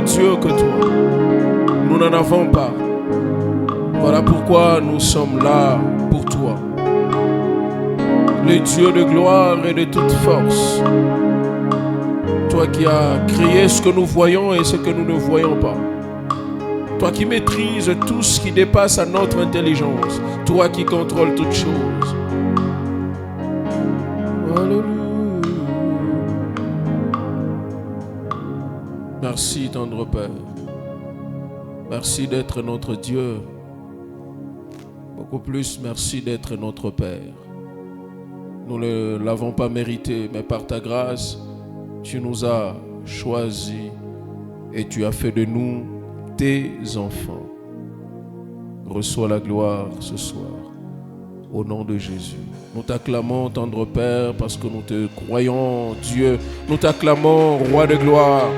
Dieu que toi. Nous n'en avons pas. Voilà pourquoi nous sommes là pour toi. Le Dieu de gloire et de toute force. Toi qui as créé ce que nous voyons et ce que nous ne voyons pas. Toi qui maîtrises tout ce qui dépasse à notre intelligence. Toi qui contrôles toutes choses. Alléluia. Merci, tendre Père. Merci d'être notre Dieu. Beaucoup plus, merci d'être notre Père. Nous ne l'avons pas mérité, mais par ta grâce, tu nous as choisis et tu as fait de nous tes enfants. Reçois la gloire ce soir, au nom de Jésus. Nous t'acclamons, tendre Père, parce que nous te croyons, Dieu. Nous t'acclamons, Roi de gloire.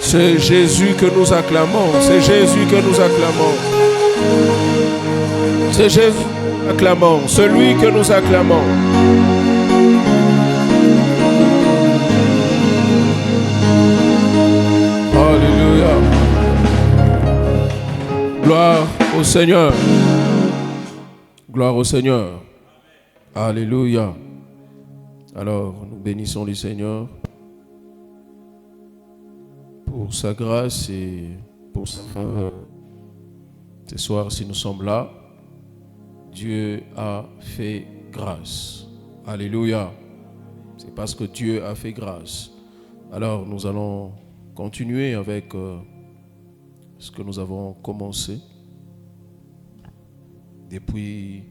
C'est Jésus que nous acclamons. C'est Jésus que nous acclamons. C'est Jésus que nous acclamons. Celui que nous acclamons. Alléluia. Gloire au Seigneur. Gloire au Seigneur. Alléluia. Alors, nous bénissons le Seigneur pour sa grâce et pour sa faveur. Ce soir, si nous sommes là, Dieu a fait grâce. Alléluia. C'est parce que Dieu a fait grâce. Alors, nous allons continuer avec ce que nous avons commencé. Depuis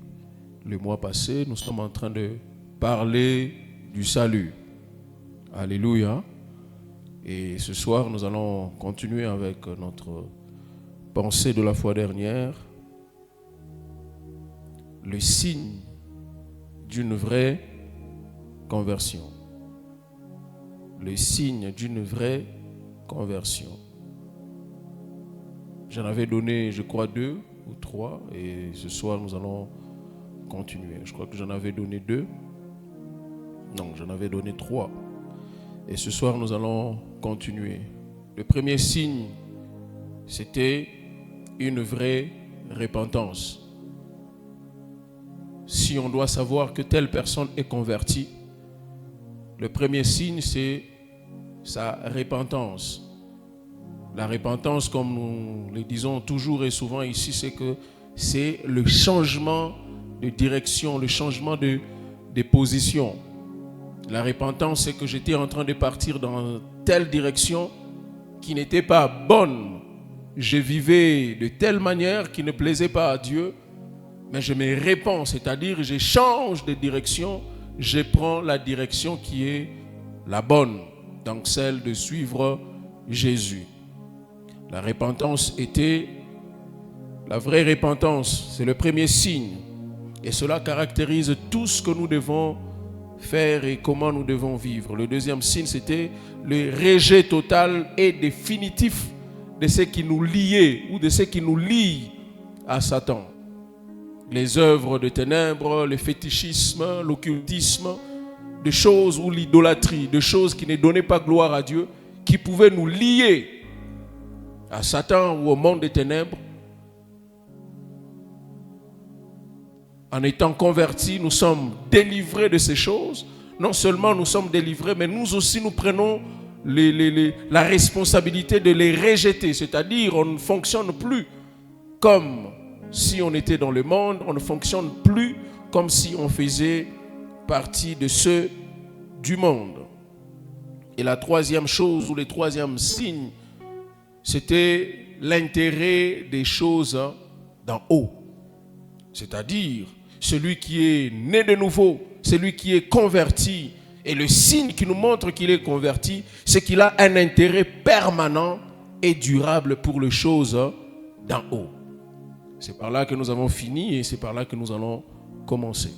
le mois passé, nous sommes en train de parler du salut. Alléluia. Et ce soir, nous allons continuer avec notre pensée de la fois dernière. Le signe d'une vraie conversion. Le signe d'une vraie conversion. J'en avais donné, je crois, 2 ou 3. Et ce soir, nous allons continuer. Je crois que j'en avais donné 2. Non, j'en avais donné 3. Et ce soir, nous allons continuer. Le premier signe, c'était une vraie repentance. Si on doit savoir que telle personne est convertie, le premier signe, c'est sa repentance. La repentance, comme nous le disons toujours et souvent ici, c'est que c'est le changement de direction, le changement de position. La repentance, c'est que j'étais en train de partir dans telle direction qui n'était pas bonne. Je vivais de telle manière qui ne plaisait pas à Dieu, mais je me répands, c'est-à-dire je change de direction, je prends la direction qui est la bonne, donc celle de suivre Jésus. La repentance était la vraie repentance, c'est le premier signe. Et cela caractérise tout ce que nous devons faire et comment nous devons vivre. Le deuxième signe, c'était le rejet total et définitif de ce qui nous liait ou de ce qui nous lie à Satan. Les œuvres de ténèbres, le fétichisme, l'occultisme, des choses ou l'idolâtrie, des choses qui ne donnaient pas gloire à Dieu, qui pouvaient nous lier à Satan ou au monde des ténèbres. En étant convertis, nous sommes délivrés de ces choses. Non seulement nous sommes délivrés, mais nous aussi nous prenons la responsabilité de les rejeter. C'est-à-dire, on ne fonctionne plus comme si on était dans le monde, on ne fonctionne plus comme si on faisait partie de ceux du monde. Et la troisième chose, ou le troisième signe, c'était l'intérêt des choses d'en haut. C'est-à-dire, celui qui est né de nouveau, celui qui est converti, et le signe qui nous montre qu'il est converti, c'est qu'il a un intérêt permanent et durable pour les choses d'en haut. C'est par là que nous avons fini et c'est par là que nous allons commencer.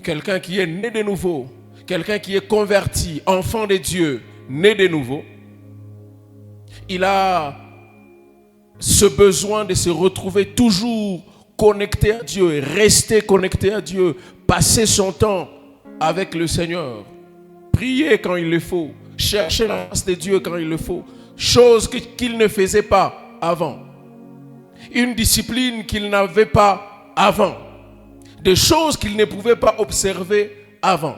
Quelqu'un qui est né de nouveau, quelqu'un qui est converti, enfant de Dieu, né de nouveau, il a ce besoin de se retrouver toujours connecté à Dieu et rester connecté à Dieu, passer son temps avec le Seigneur, prier quand il le faut, chercher la grâce de Dieu quand il le faut, chose qu'il ne faisait pas avant, une discipline qu'il n'avait pas avant, des choses qu'il ne pouvait pas observer avant.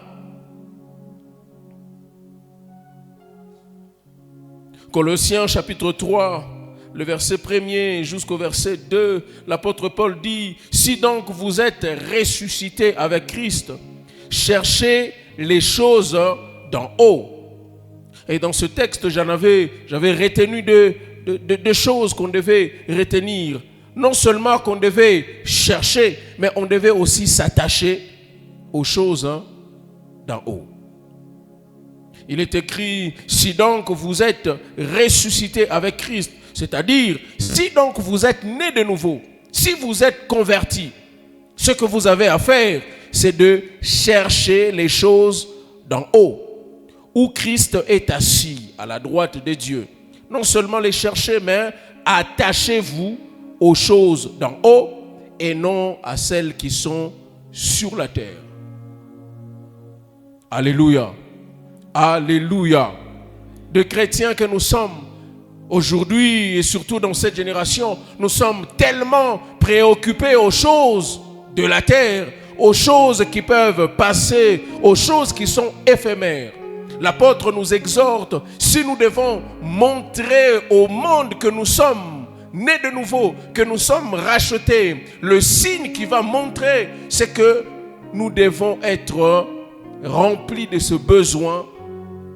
Colossiens chapitre 3, le verset 1er jusqu'au verset 2, l'apôtre Paul dit: si donc vous êtes ressuscités avec Christ, cherchez les choses d'en haut. Et dans ce texte, j'avais retenu deux choses qu'on devait retenir. Non seulement qu'on devait chercher, mais on devait aussi s'attacher aux choses d'en haut. Il est écrit: si donc vous êtes ressuscités avec Christ, c'est-à-dire, si donc vous êtes nés de nouveau, si vous êtes convertis, ce que vous avez à faire, c'est de chercher les choses d'en haut, où Christ est assis à la droite de Dieu. Non seulement les chercher, mais attachez-vous aux choses d'en haut et non à celles qui sont sur la terre. Alléluia. Alléluia. De chrétiens que nous sommes aujourd'hui et surtout dans cette génération, nous sommes tellement préoccupés aux choses de la terre, aux choses qui peuvent passer, aux choses qui sont éphémères. L'apôtre nous exhorte, si nous devons montrer au monde que nous sommes nés de nouveau, que nous sommes rachetés, le signe qui va montrer, c'est que nous devons être remplis de ce besoin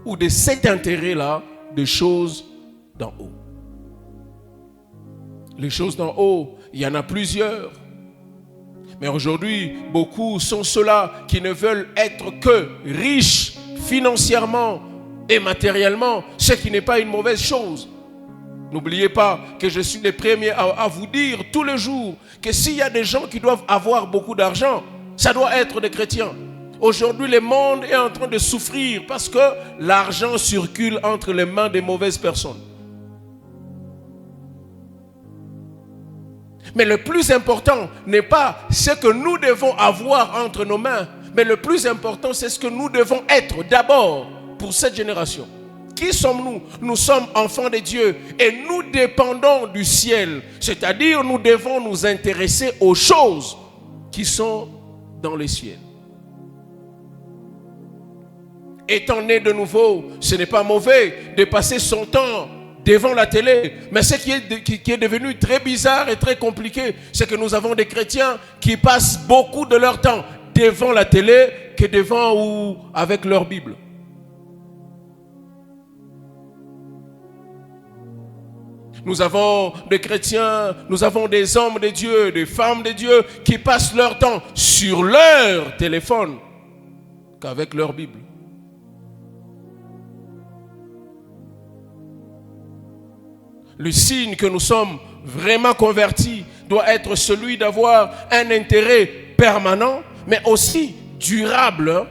ou de cet intérêt-là de choses d'en haut. Les choses d'en haut, il y en a plusieurs. Mais aujourd'hui, beaucoup sont ceux-là qui ne veulent être que riches financièrement et matériellement, ce qui n'est pas une mauvaise chose. N'oubliez pas que je suis le premier à vous dire tous les jours que s'il y a des gens qui doivent avoir beaucoup d'argent, ça doit être des chrétiens. Aujourd'hui, le monde est en train de souffrir parce que l'argent circule entre les mains des mauvaises personnes. Mais le plus important n'est pas ce que nous devons avoir entre nos mains, mais le plus important, c'est ce que nous devons être d'abord pour cette génération. Qui sommes-nous? Nous sommes enfants de Dieu et nous dépendons du ciel. C'est-à-dire, nous devons nous intéresser aux choses qui sont dans le ciel. Étant né de nouveau, ce n'est pas mauvais de passer son temps devant la télé. Mais ce qui est devenu très bizarre et très compliqué, c'est que nous avons des chrétiens qui passent beaucoup de leur temps devant la télé que devant ou avec leur Bible. Nous avons des chrétiens, nous avons des hommes de Dieu, des femmes de Dieu qui passent leur temps sur leur téléphone qu'avec leur Bible. Le signe que nous sommes vraiment convertis doit être celui d'avoir un intérêt permanent, mais aussi durable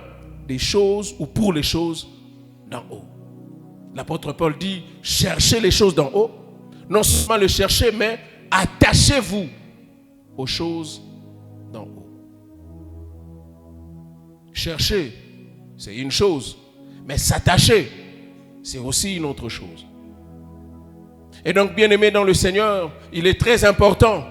des choses ou pour les choses d'en haut. L'apôtre Paul dit, cherchez les choses d'en haut. Non seulement le chercher, mais attachez-vous aux choses d'en haut. Chercher, c'est une chose, mais s'attacher, c'est aussi une autre chose. Et donc, bien-aimés dans le Seigneur, il est très important.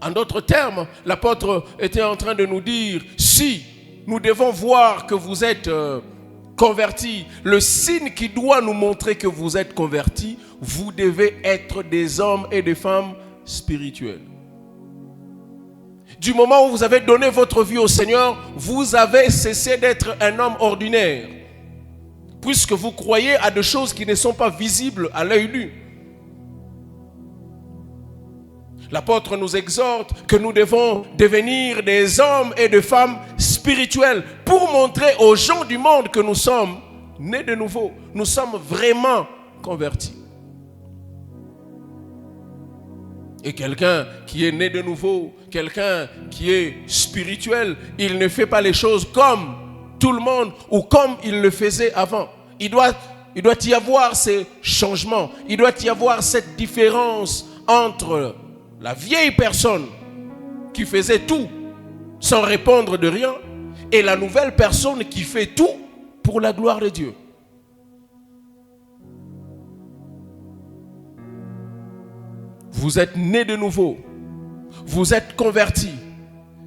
En d'autres termes, l'apôtre était en train de nous dire, si nous devons voir que vous êtes convertis, le signe qui doit nous montrer que vous êtes convertis, vous devez être des hommes et des femmes spirituels. Du moment où vous avez donné votre vie au Seigneur, vous avez cessé d'être un homme ordinaire, puisque vous croyez à des choses qui ne sont pas visibles à l'œil nu. L'apôtre nous exhorte que nous devons devenir des hommes et des femmes spirituels pour montrer aux gens du monde que nous sommes nés de nouveau. Nous sommes vraiment convertis. Et quelqu'un qui est né de nouveau, quelqu'un qui est spirituel, il ne fait pas les choses comme tout le monde ou comme il le faisait avant. Il doit y avoir ces changements. Il doit y avoir cette différence entre la vieille personne qui faisait tout sans répondre de rien et la nouvelle personne qui fait tout pour la gloire de Dieu. Vous êtes nés de nouveau. Vous êtes convertis.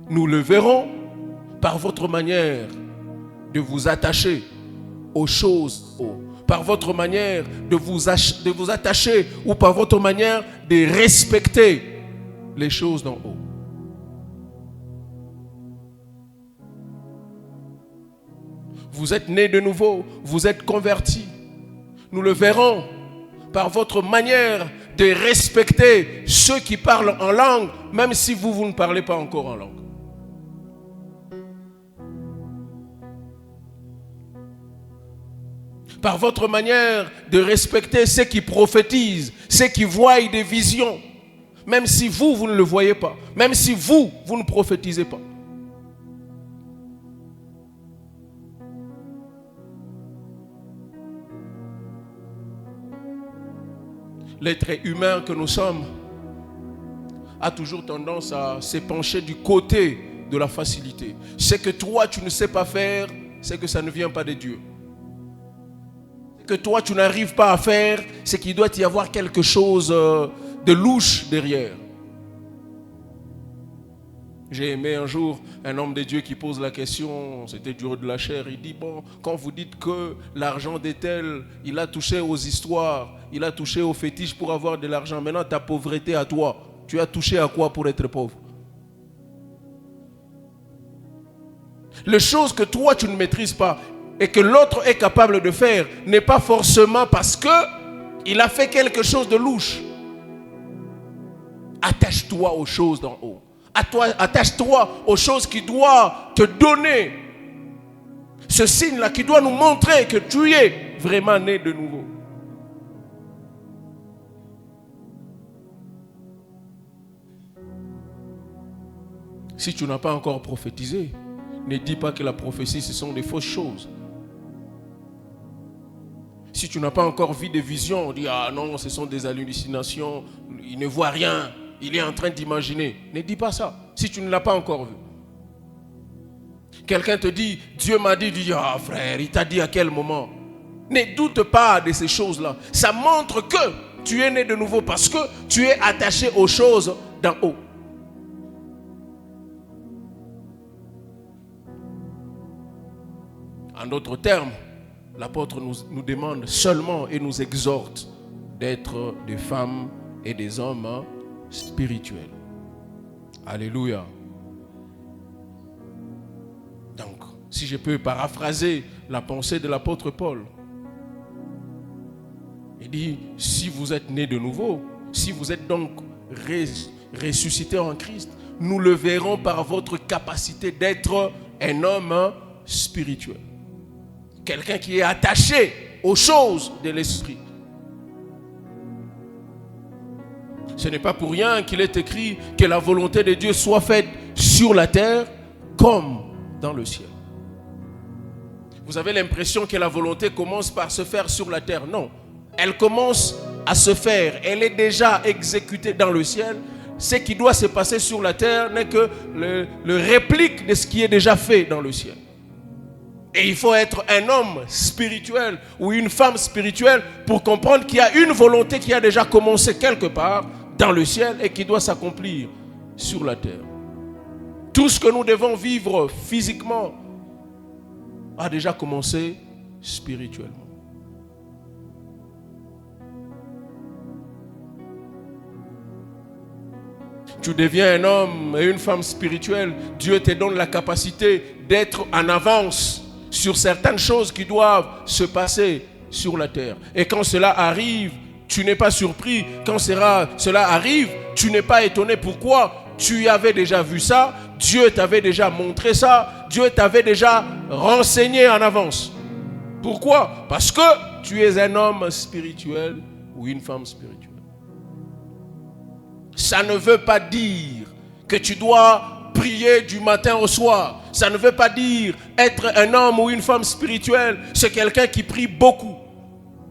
Nous le verrons par votre manière de vous attacher aux choses hautes, par votre manière de vous attacher ou par votre manière de respecter les choses d'en haut. Vous êtes nés de nouveau, vous êtes convertis. Nous le verrons par votre manière de respecter ceux qui parlent en langue, même si vous ne parlez pas encore en langue. Par votre manière de respecter ceux qui prophétisent, ceux qui voient des visions, même si vous ne le voyez pas, même si vous ne prophétisez pas. L'être humain que nous sommes a toujours tendance à se pencher du côté de la facilité. Ce que toi tu ne sais pas faire, c'est que ça ne vient pas de Dieu. Ce que toi tu n'arrives pas à faire, c'est qu'il doit y avoir quelque chose de louche derrière. J'ai aimé un jour un homme de Dieu qui pose la question, c'était du haut de la chair, il dit, bon, quand vous dites que l'argent des tels, il a touché aux histoires, il a touché aux fétiches pour avoir de l'argent, maintenant ta pauvreté à toi, tu as touché à quoi pour être pauvre? Les choses que toi tu ne maîtrises pas et que l'autre est capable de faire n'est pas forcément parce qu'il a fait quelque chose de louche. Attache-toi aux choses d'en haut. Attache-toi aux choses qui doivent te donner ce signe-là, qui doit nous montrer que tu es vraiment né de nouveau. Si tu n'as pas encore prophétisé, ne dis pas que la prophétie, ce sont des fausses choses. Si tu n'as pas encore vu des visions, dis, ah non, ce sont des hallucinations, il ne voit rien. Il est en train d'imaginer. Ne dis pas ça, si tu ne l'as pas encore vu. Quelqu'un te dit, Dieu m'a dit, dis, ah frère, il t'a dit à quel moment? Ne doute pas de ces choses-là. Ça montre que tu es né de nouveau parce que tu es attaché aux choses d'en haut. En d'autres termes, l'apôtre nous demande seulement et nous exhorte d'être des femmes et des hommes spirituels. Alléluia. Donc, si je peux paraphraser la pensée de l'apôtre Paul, il dit, si vous êtes nés de nouveau, si vous êtes donc ressuscités en Christ, nous le verrons par votre capacité d'être un homme spirituel. Quelqu'un qui est attaché aux choses de l'esprit. Ce n'est pas pour rien qu'il est écrit que la volonté de Dieu soit faite sur la terre comme dans le ciel. Vous avez l'impression que la volonté commence par se faire sur la terre. Non, elle commence à se faire. Elle est déjà exécutée dans le ciel. Ce qui doit se passer sur la terre n'est que le réplique de ce qui est déjà fait dans le ciel. Et il faut être un homme spirituel ou une femme spirituelle pour comprendre qu'il y a une volonté qui a déjà commencé quelque part dans le ciel et qui doit s'accomplir sur la terre. Tout ce que nous devons vivre physiquement a déjà commencé spirituellement. Tu deviens un homme et une femme spirituelle, Dieu te donne la capacité d'être en avance sur certaines choses qui doivent se passer sur la terre. Et quand cela arrive, tu n'es pas surpris. Quand cela arrive, tu n'es pas étonné. Pourquoi? Tu avais déjà vu ça, Dieu t'avait déjà montré ça, Dieu t'avait déjà renseigné en avance. Pourquoi? Parce que tu es un homme spirituel ou une femme spirituelle. Ça ne veut pas dire que tu dois prier du matin au soir. Ça ne veut pas dire être un homme ou une femme spirituelle. C'est quelqu'un qui prie beaucoup.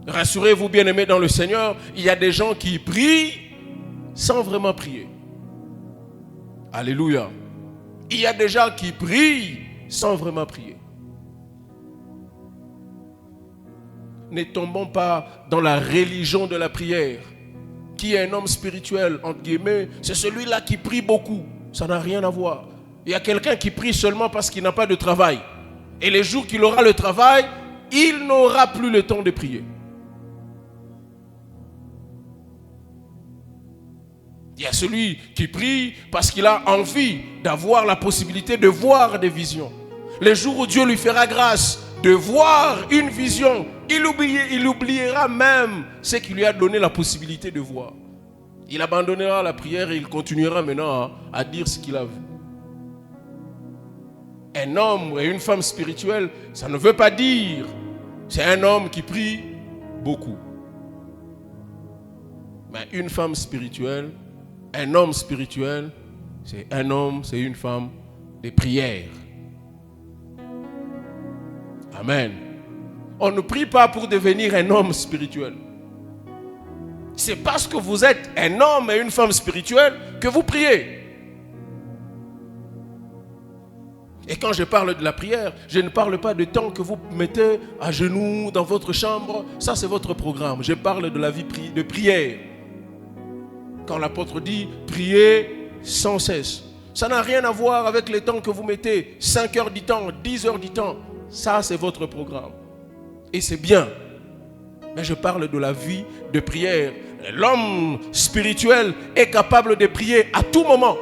Rassurez-vous, bien-aimés dans le Seigneur, il y a des gens qui prient sans vraiment prier. Alléluia. Il y a des gens qui prient sans vraiment prier. Ne tombons pas dans la religion de la prière. Qui est un homme spirituel, entre guillemets, c'est celui-là qui prie beaucoup. Ça n'a rien à voir. Il y a quelqu'un qui prie seulement parce qu'il n'a pas de travail. Et les jours qu'il aura le travail, il n'aura plus le temps de prier. Il y a celui qui prie parce qu'il a envie d'avoir la possibilité de voir des visions. Les jours où Dieu lui fera grâce de voir une vision, il oubliera même ce qui lui a donné la possibilité de voir. Il abandonnera la prière et il continuera maintenant à dire ce qu'il a vu. Un homme et une femme spirituelle, ça ne veut pas dire c'est un homme qui prie beaucoup. Mais une femme spirituelle, un homme spirituel, c'est un homme, c'est une femme de prière. Amen. On ne prie pas pour devenir un homme spirituel. C'est parce que vous êtes un homme et une femme spirituelle que vous priez. Et quand je parle de la prière, je ne parle pas de temps que vous mettez à genoux dans votre chambre. Ça, c'est votre programme. Je parle de la vie de prière. Quand l'apôtre dit prier sans cesse, ça n'a rien à voir avec les temps que vous mettez. 5 heures du temps, 10 heures du temps. Ça, c'est votre programme. Et c'est bien. Mais je parle de la vie de prière. L'homme spirituel est capable de prier à tout moment.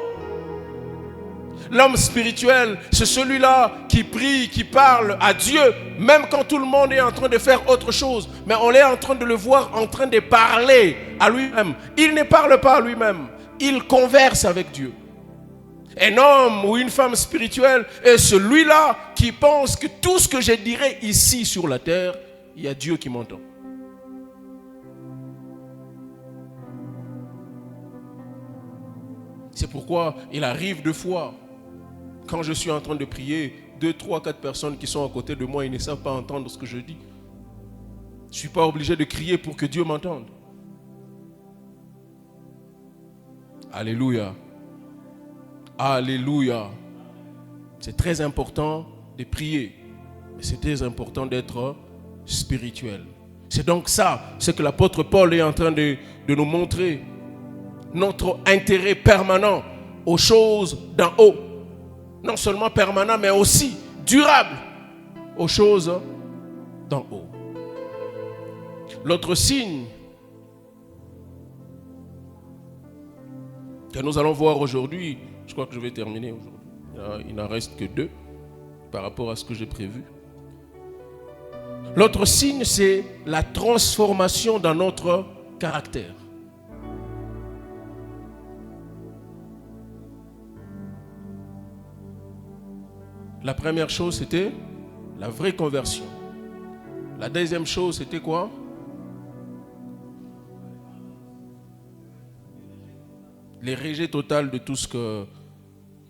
L'homme spirituel, c'est celui-là qui prie, qui parle à Dieu, même quand tout le monde est en train de faire autre chose. Mais on est en train de le voir en train de parler à lui-même. Il ne parle pas à lui-même. Il converse avec Dieu. Un homme ou une femme spirituelle est celui-là qui pense que tout ce que je dirais ici sur la terre, il y a Dieu qui m'entend. C'est pourquoi il arrive deux fois, quand je suis en train de prier, 2, 3, 4 personnes qui sont à côté de moi, ils ne savent pas entendre ce que je dis. Je ne suis pas obligé de crier pour que Dieu m'entende. Alléluia. Alléluia. C'est très important de prier, mais c'est très important d'être spirituel. C'est donc ça, ce que l'apôtre Paul est en train de nous montrer. Notre intérêt permanent aux choses d'en haut. Non seulement permanent, mais aussi durable aux choses d'en haut. L'autre signe que nous allons voir aujourd'hui, je crois que je vais terminer aujourd'hui. Il n'en reste que 2 par rapport à ce que j'ai prévu. L'autre signe, c'est la transformation dans notre caractère. La première chose, c'était la vraie conversion. La deuxième chose, c'était quoi? Les rejets total de tout ce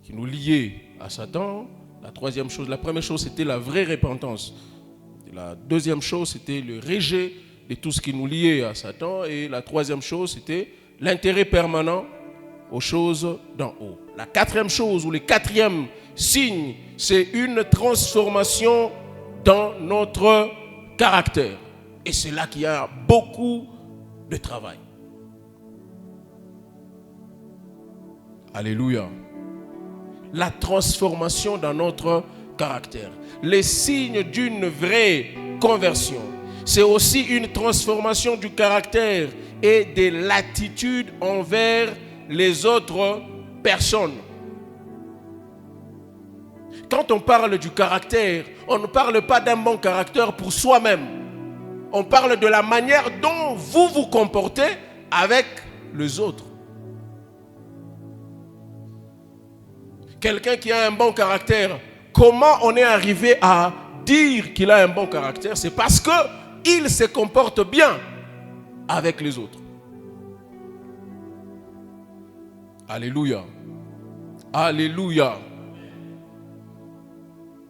qui nous liait à Satan. La troisième chose, la première chose, c'était la vraie repentance. Et la deuxième chose, c'était le rejet de tout ce qui nous liait à Satan. Et la troisième chose, c'était l'intérêt permanent aux choses d'en haut. La quatrième chose, ou le quatrième signe, c'est une transformation dans notre caractère. Et c'est là qu'il y a beaucoup de travail. Alléluia. La transformation dans notre caractère. Les signes d'une vraie conversion, c'est aussi une transformation du caractère et de l'attitude envers les autres personnes. Quand on parle du caractère, on ne parle pas d'un bon caractère pour soi-même. On parle de la manière dont vous vous comportez avec les autres. Quelqu'un qui a un bon caractère, comment on est arrivé à dire qu'il a un bon caractère? C'est parce qu'il se comporte bien avec les autres. Alléluia. Alléluia.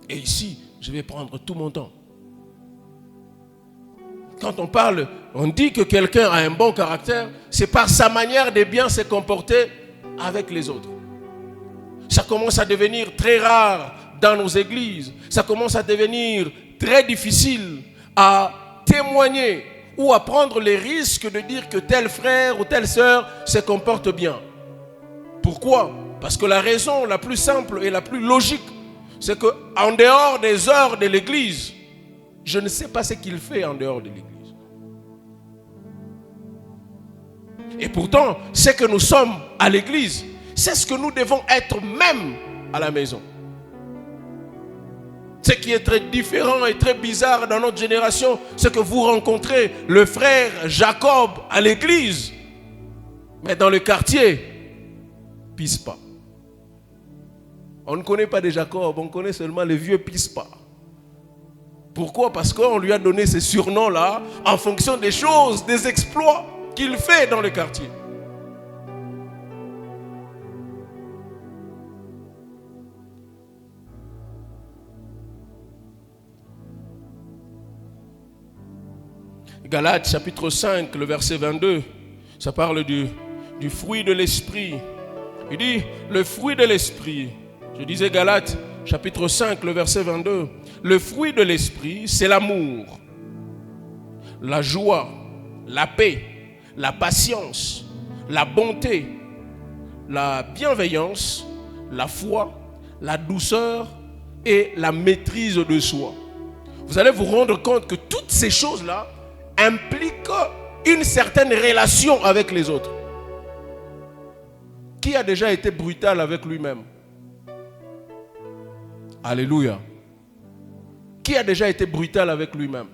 Et ici, je vais prendre tout mon temps. Quand on parle, on dit que quelqu'un a un bon caractère, c'est par sa manière de bien se comporter avec les autres. Ça commence à devenir très rare dans nos églises. Ça commence à devenir très difficile à témoigner ou à prendre les risques de dire que tel frère ou telle sœur se comporte bien. Pourquoi? Parce que la raison la plus simple et la plus logique, c'est qu'en dehors des heures de l'église, je ne sais pas ce qu'il fait en dehors de l'église. Et pourtant, ce que nous sommes à l'église, c'est ce que nous devons être même à la maison. Ce qui est très différent et très bizarre dans notre génération, c'est que vous rencontrez le frère Jacob à l'église, mais dans le quartier, Pispa. On ne connaît pas de Jacob, on connaît seulement le vieux Pispa. Pourquoi? Parce qu'on lui a donné ces surnoms-là en fonction des choses, des exploits qu'il fait dans le quartier. Galates chapitre 5, le verset 22, ça parle du fruit de l'esprit. Il dit, le fruit de l'esprit, je disais Galates chapitre 5, le verset 22, le fruit de l'esprit, c'est l'amour, la joie, la paix, la patience, la bonté, la bienveillance, la foi, la douceur et la maîtrise de soi. Vous allez vous rendre compte que toutes ces choses-là impliquent une certaine relation avec les autres. Qui a déjà été brutal avec lui-même? Alléluia. Qui a déjà été brutal avec lui-même?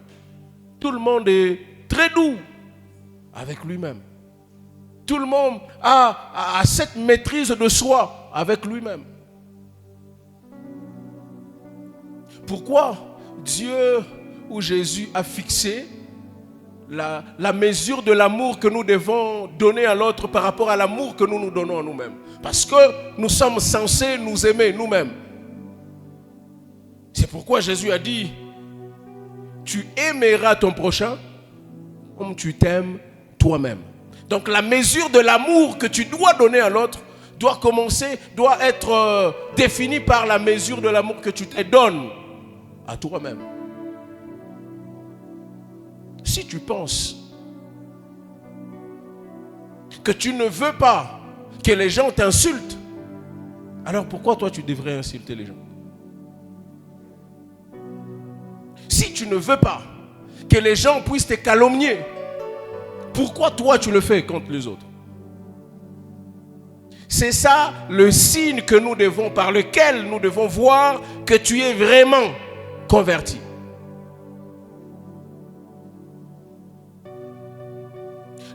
Tout le monde est très doux avec lui-même. Tout le monde a cette maîtrise de soi avec lui-même. Pourquoi Dieu ou Jésus a fixé la mesure de l'amour que nous devons donner à l'autre par rapport à l'amour que nous nous donnons à nous-mêmes? Parce que nous sommes censés nous aimer nous-mêmes. C'est pourquoi Jésus a dit, tu aimeras ton prochain comme tu t'aimes toi-même. Donc la mesure de l'amour que tu dois donner à l'autre doit être définie par la mesure de l'amour que tu te donnes à toi-même. Si tu penses que tu ne veux pas que les gens t'insultent, alors pourquoi toi tu devrais insulter les gens? Si tu ne veux pas que les gens puissent te calomnier, pourquoi toi tu le fais contre les autres? C'est ça le signe que nous devons, par lequel nous devons voir que tu es vraiment converti.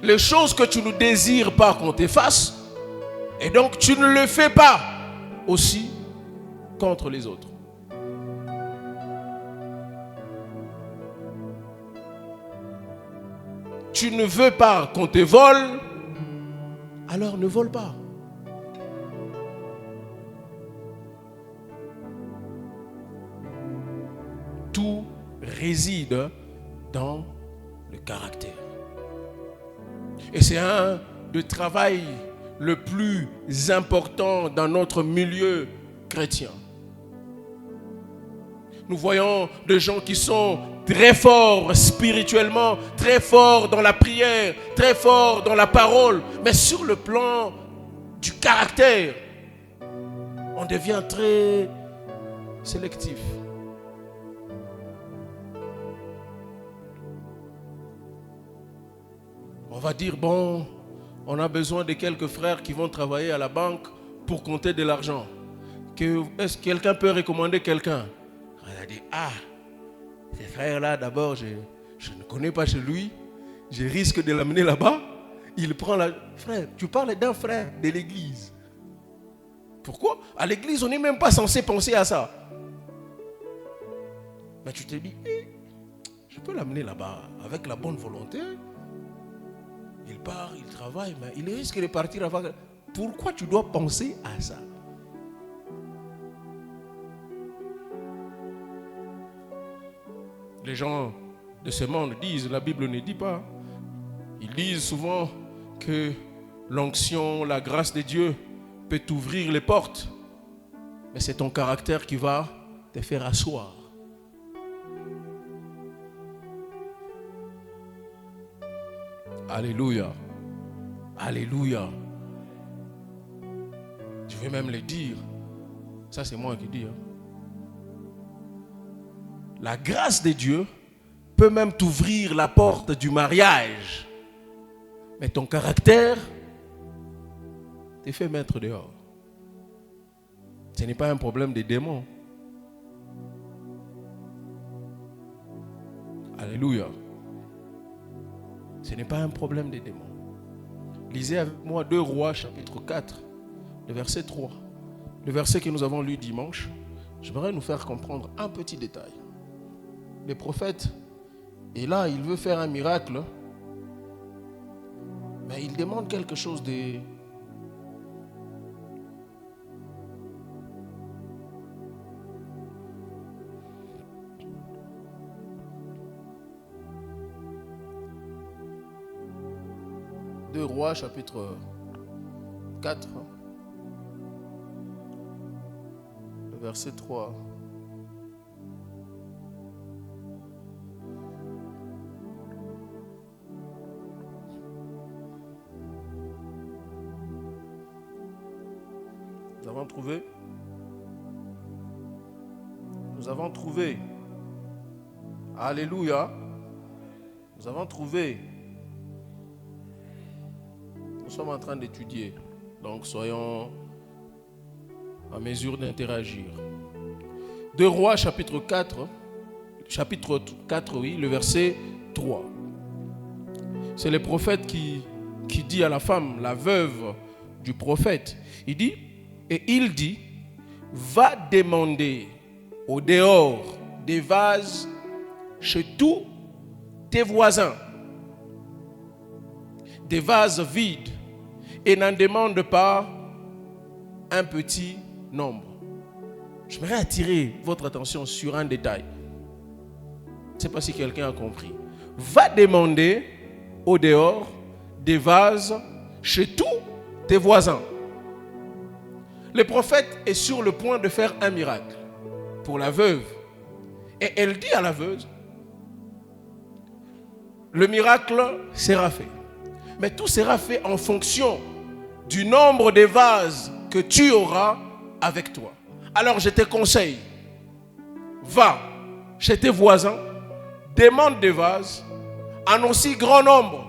Les choses que tu ne désires pas qu'on t'efface, et donc tu ne le fais pas aussi contre les autres. Tu ne veux pas qu'on te vole, alors ne vole pas. Tout réside dans le caractère. Et c'est un des travaux le plus important dans notre milieu chrétien. Nous voyons des gens qui sont très forts spirituellement, très forts dans la prière, très forts dans la parole, mais sur le plan du caractère, on devient très sélectif. On va dire, bon, on a besoin de quelques frères qui vont travailler à la banque pour compter de l'argent. Est-ce que quelqu'un peut recommander quelqu'un? On a dit, ces frères-là, d'abord, je ne connais pas chez lui. Je risque de l'amener là-bas. Il prend la... Frère, tu parles d'un frère de l'église. Pourquoi? À l'église, on n'est même pas censé penser à ça. Mais tu te dis, je peux l'amener là-bas avec la bonne volonté. Il part, il travaille, mais il risque de partir avant. Pourquoi tu dois penser à ça? Les gens de ce monde disent, la Bible ne dit pas. Ils disent souvent que l'onction, la grâce de Dieu peut t'ouvrir les portes. Mais c'est ton caractère qui va te faire asseoir. Alléluia. Alléluia. Je vais même le dire. Ça, c'est moi qui dis. La grâce de Dieu peut même t'ouvrir la porte du mariage. Mais ton caractère te fait mettre dehors. Ce n'est pas un problème des démons. Alléluia. Ce n'est pas un problème des démons. Lisez avec moi 2 Rois chapitre 4, le verset 3. Le verset que nous avons lu dimanche. J'aimerais nous faire comprendre un petit détail. Le prophète est là, il veut faire un miracle. Mais il demande quelque chose de... Deux Rois, chapitre 4, le verset 3. Nous avons trouvé. Alléluia. Nous avons trouvé. Nous sommes en train d'étudier. Donc soyons en mesure d'interagir. 2 Rois, chapitre 4, oui, le verset 3. C'est le prophète qui dit à la femme, la veuve du prophète, il dit, va demander au dehors des vases chez tous tes voisins, des vases vides, et n'en demande pas un petit nombre. J'aimerais attirer votre attention sur un détail. Je ne sais pas si quelqu'un a compris. Va demander au dehors des vases chez tous tes voisins. Le prophète est sur le point de faire un miracle pour la veuve. Et elle dit à la veuve, le miracle sera fait. Mais tout sera fait en fonction du nombre de vases que tu auras avec toi. Alors je te conseille, va chez tes voisins, demande des vases en aussi grand nombre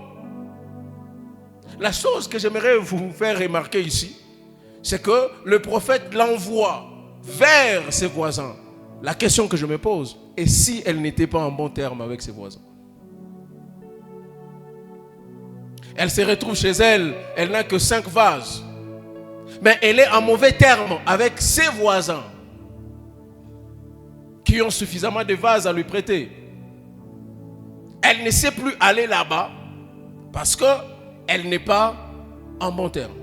La chose que j'aimerais vous faire remarquer ici, c'est que le prophète l'envoie vers ses voisins. La question que je me pose, et si elle n'était pas en bon terme avec ses voisins? Elle se retrouve chez elle, elle n'a que 5 vases. Mais elle est en mauvais terme avec ses voisins qui ont suffisamment de vases à lui prêter. Elle ne sait plus aller là-bas parce qu'elle n'est pas en bon terme.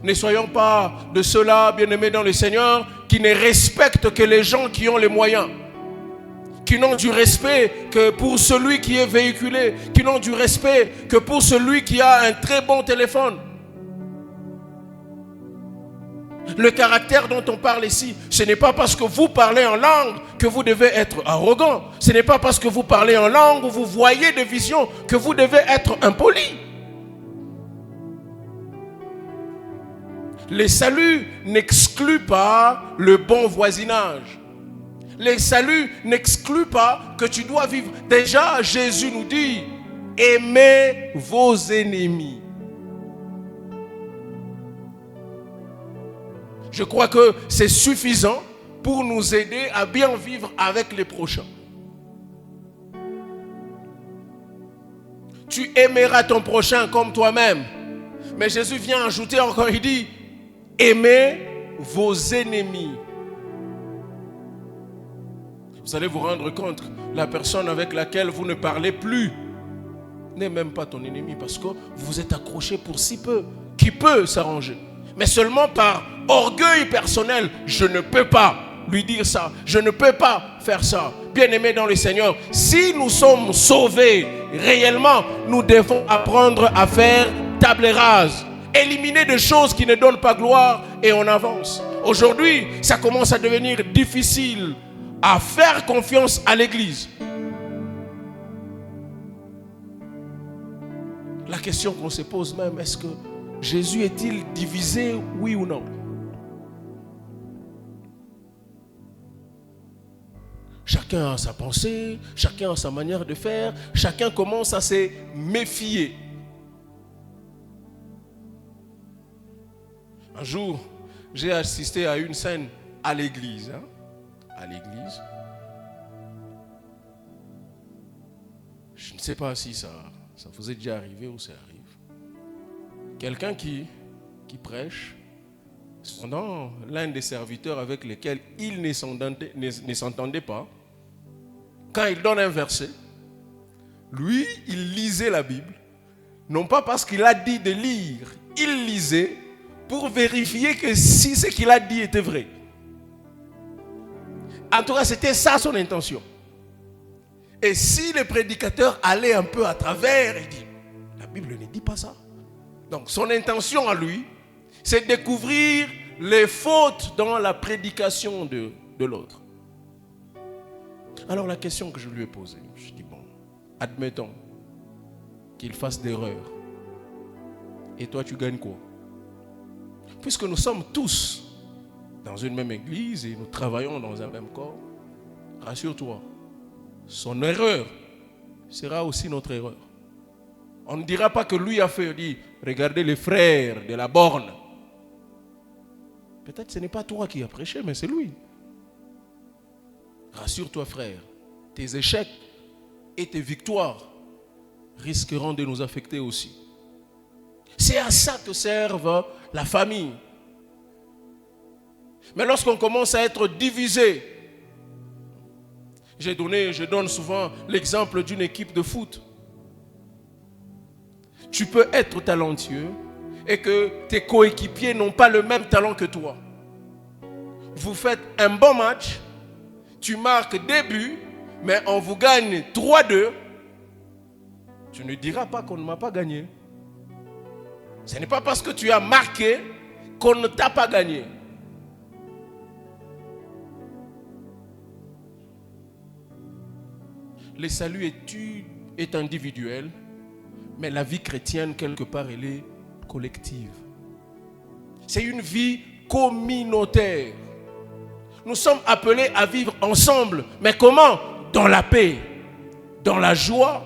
Ne soyons pas de ceux-là, bien-aimés dans le Seigneur, qui ne respectent que les gens qui ont les moyens, qui n'ont du respect que pour celui qui est véhiculé, qui n'ont du respect que pour celui qui a un très bon téléphone. Le caractère dont on parle ici, ce n'est pas parce que vous parlez en langue que vous devez être arrogant. Ce n'est pas parce que vous parlez en langue ou vous voyez des visions que vous devez être impoli. Le salut n'exclut pas le bon voisinage. Le salut n'exclut pas que tu dois vivre. Déjà, Jésus nous dit, aimez vos ennemis. Je crois que c'est suffisant pour nous aider à bien vivre avec les prochains. Tu aimeras ton prochain comme toi-même. Mais Jésus vient ajouter encore, il dit, aimez vos ennemis. Vous allez vous rendre compte, la personne avec laquelle vous ne parlez plus n'est même pas ton ennemi parce que vous êtes accroché pour si peu, qui peut s'arranger. Mais seulement par orgueil personnel, je ne peux pas lui dire ça, je ne peux pas faire ça. Bien-aimés dans le Seigneur, si nous sommes sauvés réellement, nous devons apprendre à faire table rase, éliminer des choses qui ne donnent pas gloire et on avance. Aujourd'hui, ça commence à devenir difficile à faire confiance à l'Église. La question qu'on se pose même, est-ce que Jésus est-il divisé, oui ou non? Chacun a sa pensée, chacun a sa manière de faire, chacun commence à se méfier. Un jour, j'ai assisté à une scène à l'église. À l'église. Je ne sais pas si ça vous est déjà arrivé ou ça arrive. Quelqu'un qui prêche, cependant, l'un des serviteurs avec lesquels il ne s'entendait pas, quand il donne un verset, lui, il lisait la Bible, non pas parce qu'il a dit de lire, il lisait pour vérifier que si ce qu'il a dit était vrai. En tout cas, c'était ça son intention. Et si le prédicateur allait un peu à travers, il dit, la Bible ne dit pas ça. Donc son intention à lui, c'est de découvrir les fautes dans la prédication de l'autre. Alors la question que je lui ai posée, je dis, bon, admettons qu'il fasse d'erreurs. Et toi, tu gagnes quoi? Puisque nous sommes tous dans une même église et nous travaillons dans un même corps, rassure-toi, son erreur sera aussi notre erreur. On ne dira pas que lui a fait, on dit, regardez les frères de la borne. Peut-être que ce n'est pas toi qui as prêché, mais c'est lui. Rassure-toi, frère, tes échecs et tes victoires risqueront de nous affecter aussi. C'est à ça que serve la famille. Mais lorsqu'on commence à être divisé, je donne souvent l'exemple d'une équipe de foot. Tu peux être talentueux et que tes coéquipiers n'ont pas le même talent que toi. Vous faites un bon match, tu marques 2 buts, mais on vous gagne 3-2. Tu ne diras pas qu'on ne m'a pas gagné. Ce n'est pas parce que tu as marqué qu'on ne t'a pas gagné. Le salut est individuel, mais la vie chrétienne, quelque part, elle est collective. C'est une vie communautaire. Nous sommes appelés à vivre ensemble. Mais comment? Dans la paix, dans la joie,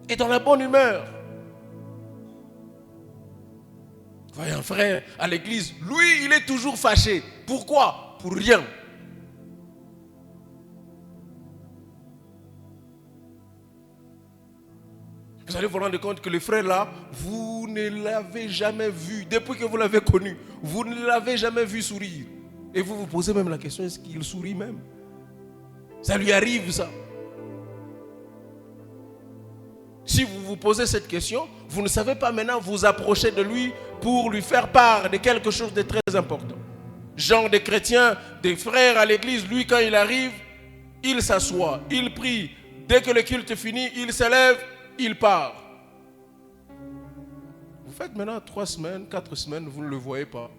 et dans la bonne humeur. Vous voyez un frère à l'église, lui, il est toujours fâché. Pourquoi? Pour rien. Vous allez vous rendre compte que le frère là, vous ne l'avez jamais vu. Depuis que vous l'avez connu, vous ne l'avez jamais vu sourire. Et vous vous posez même la question, est-ce qu'il sourit même? Ça lui arrive ça? Si vous vous posez cette question, vous ne savez pas maintenant vous approcher de lui pour lui faire part de quelque chose de très important. Genre des chrétiens, des frères à l'église, lui quand il arrive, il s'assoit, il prie. Dès que le culte est fini, il se lève, il part. Vous faites maintenant 3 semaines, 4 semaines, vous ne le voyez pas.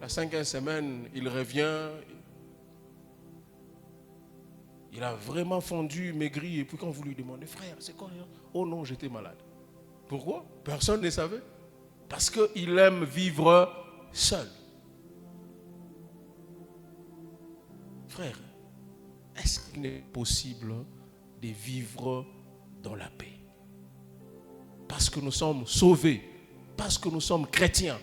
La 5e semaine, il revient. Il a vraiment fondu, maigri. Et puis quand vous lui demandez, frère, c'est quoi? Oh non, j'étais malade. Pourquoi? Personne ne savait. Parce qu'il aime vivre seul. Frère, est-ce qu'il est possible de vivre dans la paix? Parce que nous sommes sauvés, parce que nous sommes chrétiens.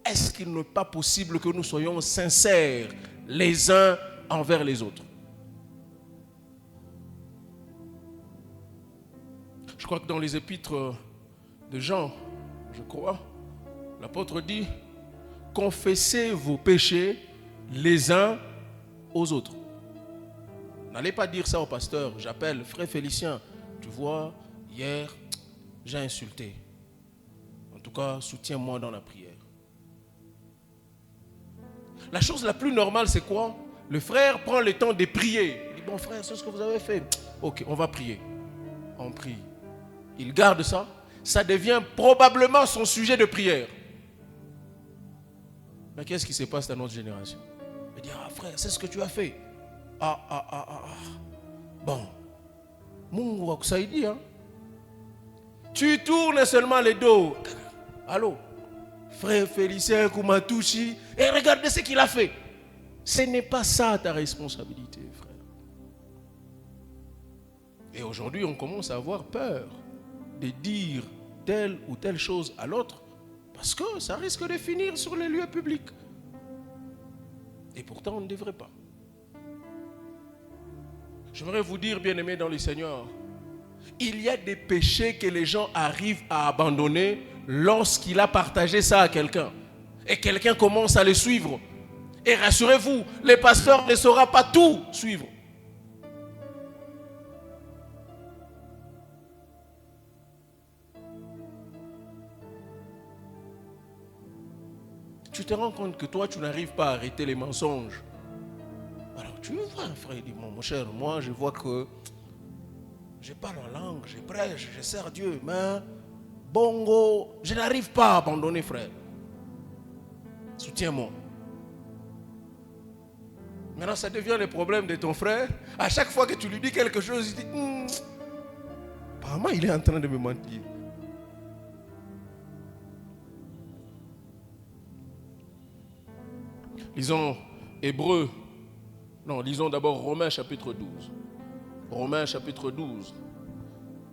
Est-ce qu'il n'est pas possible que nous soyons sincères les uns envers les autres? Je crois que dans les épîtres de Jean, je crois, l'apôtre dit, confessez vos péchés les uns aux autres. N'allez pas dire ça au pasteur. J'appelle frère Félicien. Tu vois, hier, j'ai insulté. En tout cas, soutiens-moi dans la prière. La chose la plus normale, c'est quoi? Le frère prend le temps de prier. Il dit, bon frère, c'est ce que vous avez fait. Ok, on va prier. On prie. Il garde ça. Ça devient probablement son sujet de prière. Mais qu'est-ce qui se passe dans notre génération? Il dit, ah frère, c'est ce que tu as fait. Bon. Mungu akusaidi, hein? Tu tournes seulement le dos. Allô? Frère Félicien Koumatouchi. Et regardez ce qu'il a fait. Ce n'est pas ça ta responsabilité, frère. Et aujourd'hui, on commence à avoir peur de dire telle ou telle chose à l'autre parce que ça risque de finir sur les lieux publics. Et pourtant, on ne devrait pas. J'aimerais vous dire, bien-aimés dans le Seigneur, il y a des péchés que les gens arrivent à abandonner lorsqu'il a partagé ça à quelqu'un. Et quelqu'un commence à le suivre. Et rassurez-vous, le pasteur ne saura pas tout suivre. Tu te rends compte que toi, tu n'arrives pas à arrêter les mensonges. Alors tu vois, frère, il dit, mon cher, moi je vois que je parle en langue, je prêche, je sers Dieu, mais bongo, je n'arrive pas à abandonner, frère. Soutiens-moi. Maintenant, ça devient le problème de ton frère. À chaque fois que tu lui dis quelque chose, il dit, apparemment, il est en train de me mentir. Lisons Hébreux. Non, lisons d'abord Romains chapitre 12. Romains chapitre 12,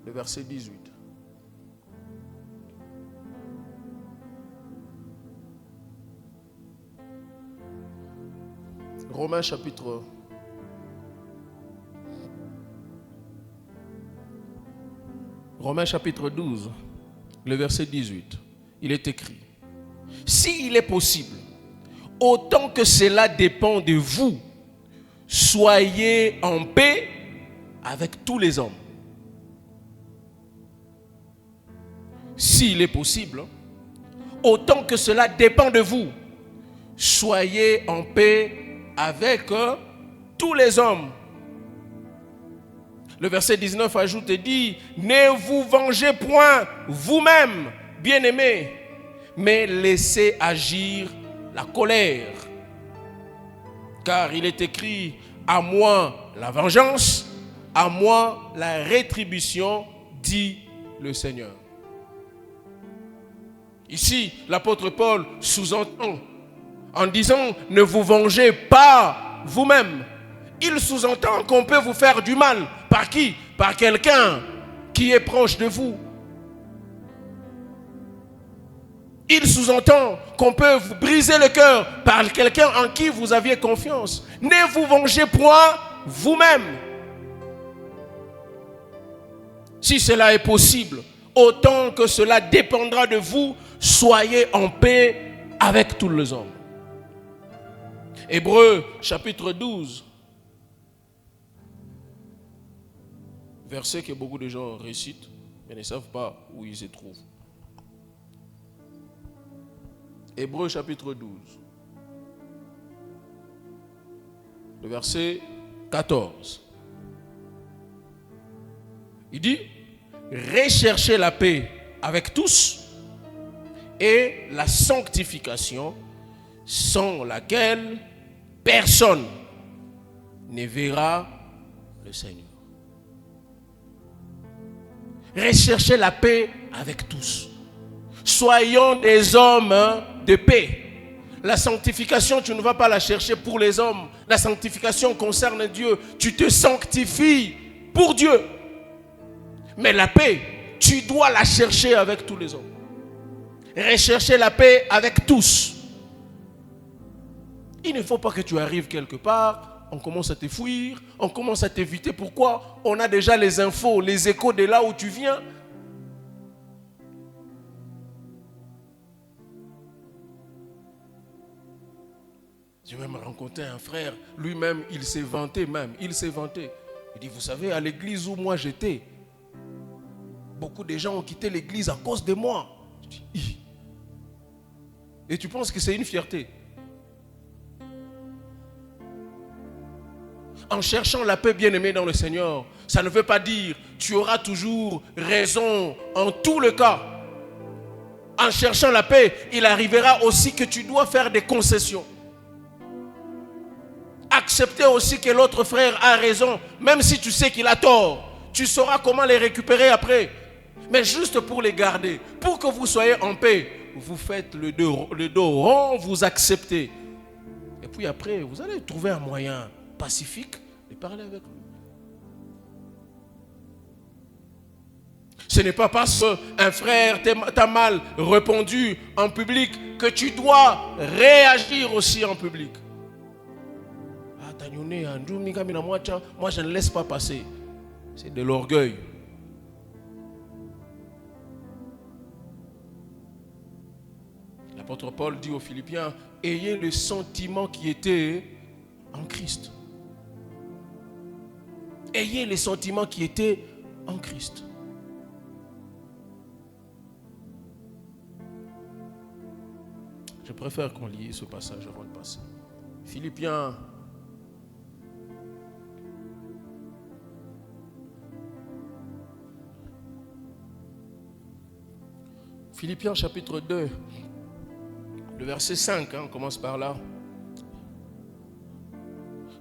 le verset 18. Romains chapitre 12, le verset 18. Il est écrit, s'il est possible, autant que cela dépend de vous, soyez en paix avec tous les hommes. S'il est possible, autant que cela dépend de vous, soyez en paix avec tous les hommes. Le verset 19 ajoute et dit, ne vous vengez point vous-même, bien-aimés, mais laissez agir la colère. Car il est écrit, à moi la vengeance, à moi la rétribution, dit le Seigneur. Ici, l'apôtre Paul sous-entend en disant, ne vous vengez pas vous-même. Il sous-entend qu'on peut vous faire du mal. Par qui? Par quelqu'un qui est proche de vous. Il sous-entend qu'on peut vous briser le cœur par quelqu'un en qui vous aviez confiance. Ne vous vengez point vous-même. Si cela est possible, autant que cela dépendra de vous, soyez en paix avec tous les hommes. Hébreux chapitre 12, verset que beaucoup de gens récitent, mais ne savent pas où ils se trouvent. Hébreux chapitre 12, le verset 14. Il dit, recherchez la paix avec tous et la sanctification, sans laquelle personne ne verra le Seigneur. Recherchez la paix avec tous. Soyons des hommes de paix. La sanctification, tu ne vas pas la chercher pour les hommes. La sanctification concerne Dieu. Tu te sanctifies pour Dieu. Mais la paix, tu dois la chercher avec tous les hommes. Rechercher la paix avec tous. Il ne faut pas que tu arrives quelque part, on commence à te fuir, on commence à t'éviter. Pourquoi? On a déjà les infos, les échos de là où tu viens. J'ai même rencontré un frère, lui-même, il s'est vanté même. Il dit, vous savez, à l'église où moi j'étais, beaucoup de gens ont quitté l'église à cause de moi. Je dis, et tu penses que c'est une fierté? En cherchant la paix, bien-aimé dans le Seigneur, ça ne veut pas dire tu auras toujours raison en tout le cas. En cherchant la paix, il arrivera aussi que tu dois faire des concessions. Accepter aussi que l'autre frère a raison, même si tu sais qu'il a tort. Tu sauras comment les récupérer après. Mais juste pour les garder, pour que vous soyez en paix, vous faites le dos rond, vous acceptez. Et puis après, vous allez trouver un moyen pacifique de parler avec lui. Ce n'est pas parce qu'un frère t'a mal répondu en public que tu dois réagir aussi en public. Moi je ne laisse pas passer. C'est de l'orgueil. L'apôtre Paul dit aux Philippiens, ayez le sentiment qui était en Christ. Ayez les sentiments qui étaient en Christ. Je préfère qu'on lit ce passage avant de passer. Philippiens chapitre 2, le verset 5, on commence par là.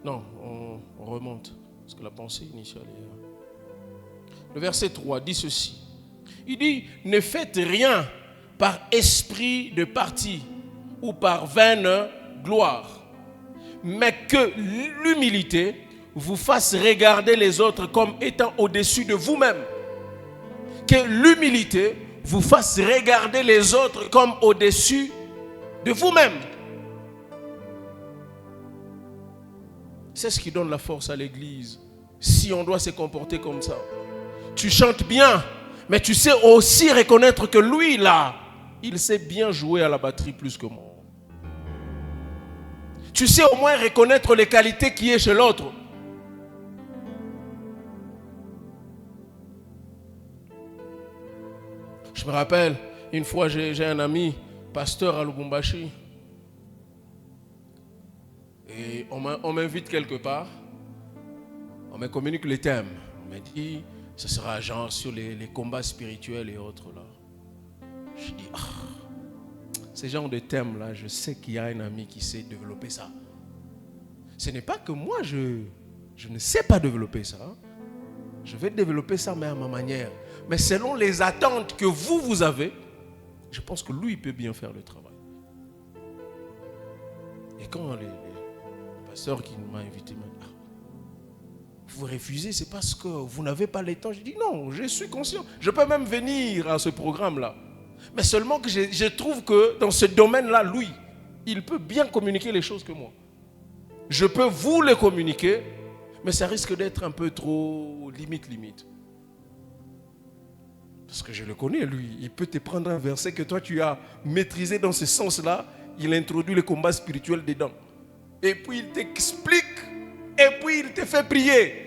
Non, on remonte, parce que la pensée initiale est là. Le verset 3 dit ceci. Il dit, ne faites rien par esprit de parti ou par vaine gloire, mais que l'humilité vous fasse regarder les autres comme étant au-dessus de vous-même. Que l'humilité vous fasse regarder les autres comme au-dessus de vous-même. C'est ce qui donne la force à l'église. Si on doit se comporter comme ça. Tu chantes bien, mais tu sais aussi reconnaître que lui là, il sait bien jouer à la batterie plus que moi. Tu sais au moins reconnaître les qualités qui est chez l'autre. Je me rappelle, une fois j'ai un ami, pasteur à Lubumbashi. Et on m'invite quelque part. On me communique les thèmes. On me dit, ce sera genre sur les combats spirituels et autres là. Je dis, ces genres de thèmes là, je sais qu'il y a un ami qui sait développer ça. Ce n'est pas que moi je ne sais pas développer ça. Je vais développer ça mais à ma manière. Mais selon les attentes que vous avez, je pense que lui il peut bien faire le travail. Et quand le pasteur qui m'a invité m'a dit, vous refusez, c'est parce que vous n'avez pas le temps. Je dis non, je suis conscient. Je peux même venir à ce programme-là. Mais seulement que je trouve que dans ce domaine-là, lui, il peut bien communiquer les choses que moi. Je peux vous les communiquer, mais ça risque d'être un peu trop limite. Parce que je le connais, lui. Il peut te prendre un verset que toi tu as maîtrisé dans ce sens-là. Il introduit le combat spirituel dedans. Et puis il t'explique. Et puis il te fait prier.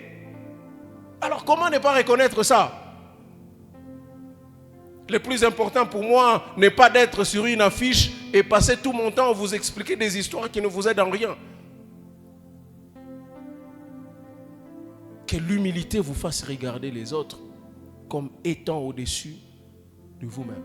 Alors comment ne pas reconnaître ça? Le plus important pour moi n'est pas d'être sur une affiche et passer tout mon temps à vous expliquer des histoires qui ne vous aident en rien. Que l'humilité vous fasse regarder les autres comme étant au-dessus de vous-même.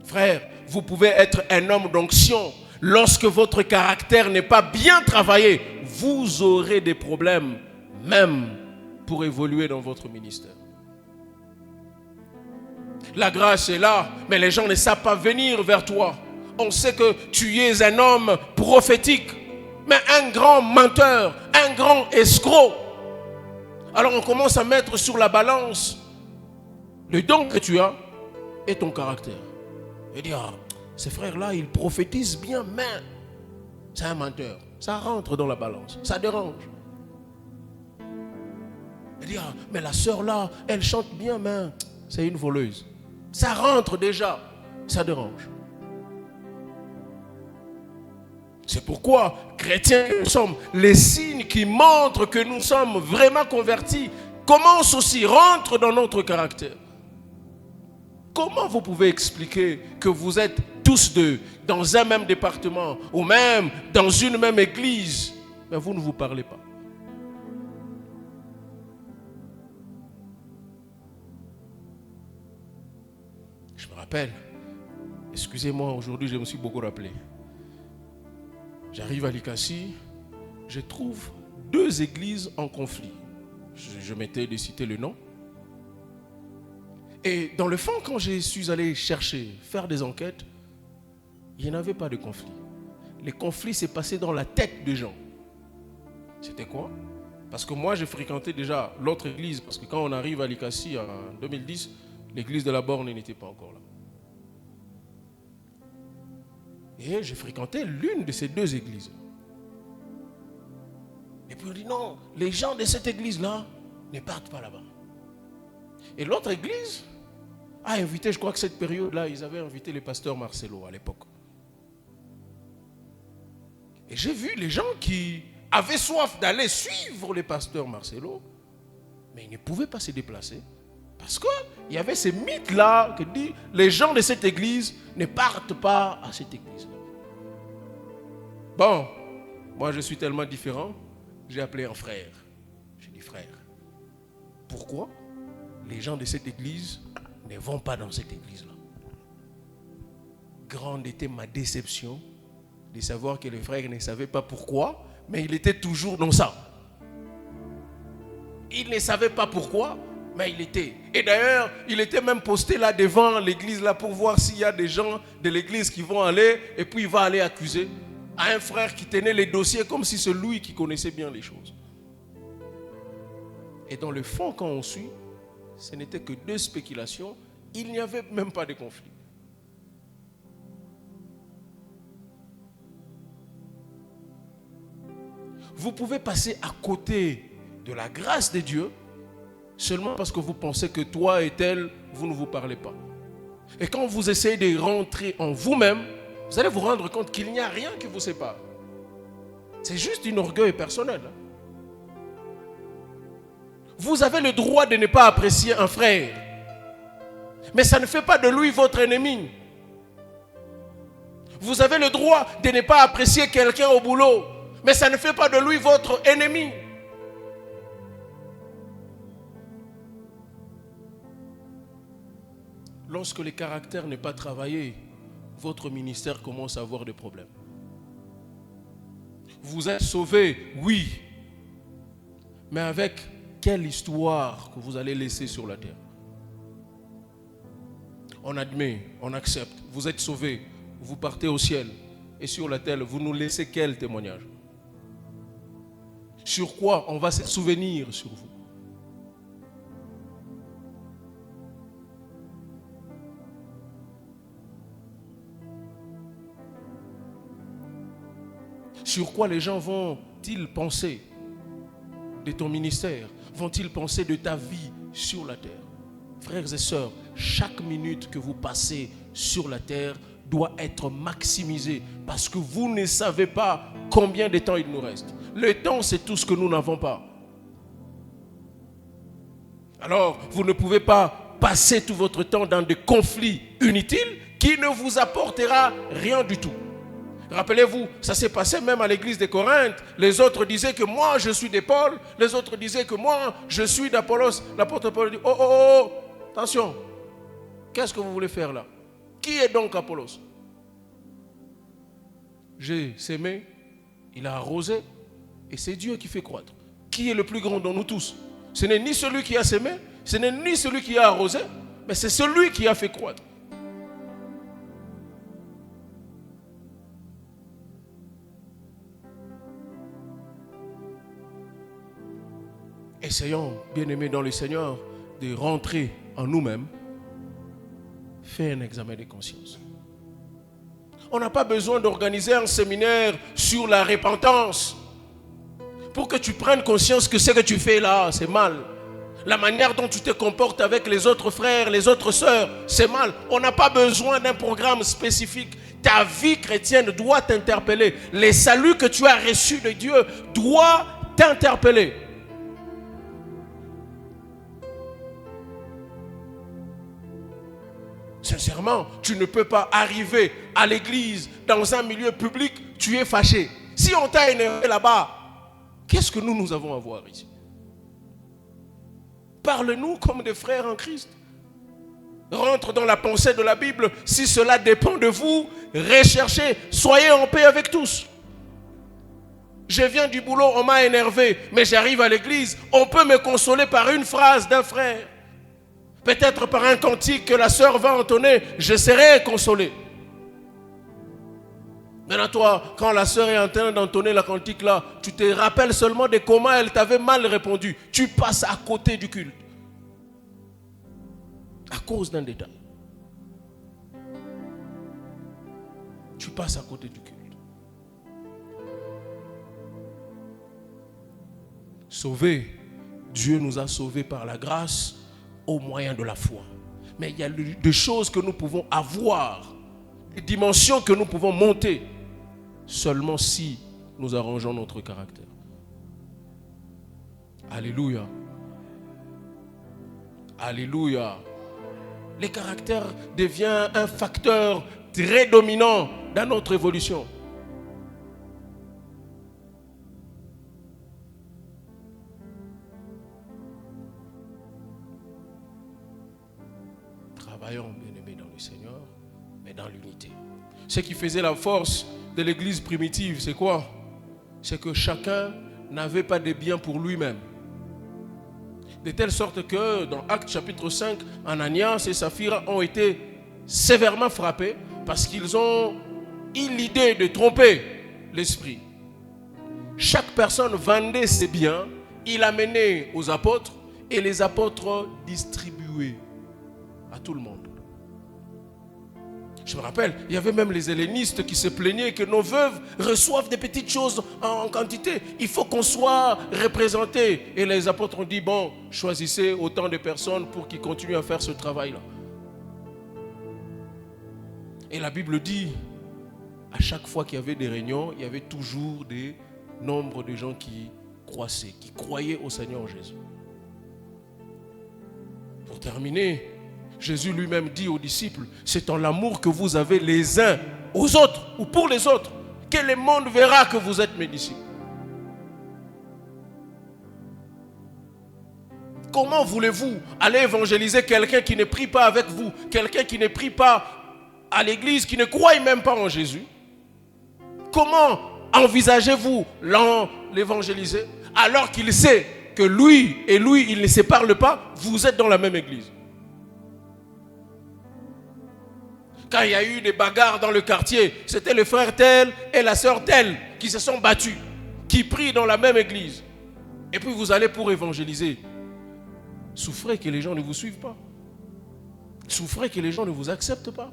Frère, vous pouvez être un homme d'onction. Lorsque votre caractère n'est pas bien travaillé, vous aurez des problèmes, même pour évoluer dans votre ministère. La grâce est là, mais les gens ne savent pas venir vers toi. On sait que tu es un homme prophétique, mais un grand menteur, un grand escroc. Alors on commence à mettre sur la balance le don que tu as et ton caractère. Et dire, ces frères-là, ils prophétisent bien, mais c'est un menteur. Ça rentre dans la balance, ça dérange. Et dire, mais la sœur-là, elle chante bien, mais c'est une voleuse. Ça rentre déjà, ça dérange. C'est pourquoi, chrétiens que nous sommes, les signes qui montrent que nous sommes vraiment convertis commencent aussi, rentrent dans notre caractère. Comment vous pouvez expliquer que vous êtes tous deux dans un même département ou même dans une même église, mais vous ne vous parlez pas? Je me rappelle, excusez-moi, aujourd'hui je me suis beaucoup rappelé. J'arrive à Likassi, je trouve 2 églises en conflit. Je m'étais de citer le nom. Et dans le fond, quand je suis allé chercher, faire des enquêtes, il n'y en avait pas de conflit. Les conflits s'est passé dans la tête des gens. C'était quoi? Parce que moi, j'ai fréquenté déjà l'autre église, parce que quand on arrive à Likassi en 2010, l'église de la Borne n'était pas encore là. Et j'ai fréquenté l'une de ces 2 églises. Et puis on dit non, les gens de cette église-là ne partent pas là-bas. Et l'autre église a invité, je crois que cette période-là, ils avaient invité le pasteur Marcelo à l'époque. Et j'ai vu les gens qui avaient soif d'aller suivre le pasteur Marcelo, mais ils ne pouvaient pas se déplacer. Parce qu'il y avait ces mythes-là qui disent les gens de cette église ne partent pas à cette église-là. Bon, moi je suis tellement différent, j'ai appelé un frère. J'ai dit frère, pourquoi les gens de cette église ne vont pas dans cette église-là? Grande était ma déception de savoir que le frère ne savait pas pourquoi, mais il était toujours dans ça. Il ne savait pas pourquoi, mais il était. Et d'ailleurs, il était même posté là devant l'église là pour voir s'il y a des gens de l'église qui vont aller, et puis il va aller accuser à un frère qui tenait les dossiers comme si c'est lui qui connaissait bien les choses. Et dans le fond, quand on suit, ce n'était que 2 spéculations, il n'y avait même pas de conflit. Vous pouvez passer à côté de la grâce de Dieu seulement parce que vous pensez que toi et tel, vous ne vous parlez pas. Et quand vous essayez de rentrer en vous-même, vous allez vous rendre compte qu'il n'y a rien qui vous sépare. C'est juste un orgueil personnel. Vous avez le droit de ne pas apprécier un frère, mais ça ne fait pas de lui votre ennemi. Vous avez le droit de ne pas apprécier quelqu'un au boulot, mais ça ne fait pas de lui votre ennemi. Lorsque le caractère n'est pas travaillé, votre ministère commence à avoir des problèmes. Vous êtes sauvé, oui, mais avec quelle histoire que vous allez laisser sur la terre? On admet, on accepte, vous êtes sauvé, vous partez au ciel, et sur la terre, vous nous laissez quel témoignage? sur quoi on va se souvenir sur vous. Sur quoi les gens vont-ils penser de ton ministère? Vont-ils penser de ta vie sur la terre? Frères et sœurs, chaque minute que vous passez sur la terre doit être maximisée parce que vous ne savez pas combien de temps il nous reste. Le temps, c'est tout ce que nous n'avons pas. Alors, vous ne pouvez pas passer tout votre temps dans des conflits inutiles qui ne vous apportera rien du tout. Rappelez-vous, ça s'est passé même à l'église de Corinthe. Les autres disaient que moi je suis de Paul, les autres disaient que moi je suis d'Apollos. L'apôtre Paul dit, oh, attention, qu'est-ce que vous voulez faire là? Qui est donc Apollos? J'ai sémé, il a arrosé, et c'est Dieu qui fait croître. Qui est le plus grand dans nous tous? Ce n'est ni celui qui a sémé, ce n'est ni celui qui a arrosé, mais c'est celui qui a fait croître. Essayons, bien-aimés dans le Seigneur, de rentrer en nous-mêmes, faire un examen de conscience. On n'a pas besoin d'organiser un séminaire sur la repentance pour que tu prennes conscience que ce que tu fais là, c'est mal. La manière dont tu te comportes avec les autres frères, les autres sœurs, c'est mal. On n'a pas besoin d'un programme spécifique. Ta vie chrétienne doit t'interpeller. Les saluts que tu as reçus de Dieu doivent t'interpeller. Sincèrement, tu ne peux pas arriver à l'église dans un milieu public, tu es fâché. Si on t'a énervé là-bas, qu'est-ce que nous avons à voir ici? Parle-nous comme des frères en Christ. Rentre dans la pensée de la Bible. Si cela dépend de vous, recherchez, soyez en paix avec tous. Je viens du boulot, on m'a énervé, mais j'arrive à l'église, on peut me consoler par une phrase d'un frère. Peut-être par un cantique que la sœur va entonner, je serai consolé. Maintenant toi, quand la sœur est en train d'entonner la cantique là, tu te rappelles seulement de comment elle t'avait mal répondu. Tu passes à côté du culte. À cause d'un détail. Tu passes à côté du culte. Sauvés, Dieu nous a sauvés par la grâce au moyen de la foi. Mais il y a des choses que nous pouvons avoir, des dimensions que nous pouvons monter, seulement si nous arrangeons notre caractère. Alléluia. Alléluia. Le caractère devient un facteur très dominant dans notre évolution. Travaillons, bien-aimés dans le Seigneur, mais dans l'unité. Ce qui faisait la force de l'église primitive, c'est quoi? C'est que chacun n'avait pas de bien pour lui-même. De telle sorte que dans Actes chapitre 5, Ananias et Saphira ont été sévèrement frappés parce qu'ils ont eu l'idée de tromper l'esprit. Chaque personne vendait ses biens, il amenait aux apôtres et les apôtres distribuaient à tout le monde. Je me rappelle, il y avait même les hellénistes qui se plaignaient que nos veuves reçoivent des petites choses en quantité. Il faut qu'on soit représenté. Et les apôtres ont dit, bon, choisissez autant de personnes pour qu'ils continuent à faire ce travail-là. Et la Bible dit, à chaque fois qu'il y avait des réunions, il y avait toujours des nombres de gens qui croissaient, qui croyaient au Seigneur Jésus. Pour terminer, Jésus lui-même dit aux disciples, c'est en l'amour que vous avez les uns aux autres ou pour les autres que le monde verra que vous êtes mes disciples. Comment voulez-vous aller évangéliser quelqu'un qui ne prie pas avec vous, quelqu'un qui ne prie pas à l'église, qui ne croit même pas en Jésus? Comment envisagez-vous l'évangéliser alors qu'il sait que lui et lui, ils ne se parlent pas, vous êtes dans la même église? Quand il y a eu des bagarres dans le quartier, c'était le frère tel et la sœur telle qui se sont battus, qui prient dans la même église. Et puis vous allez pour évangéliser. Souffrez que les gens ne vous suivent pas. Souffrez que les gens ne vous acceptent pas.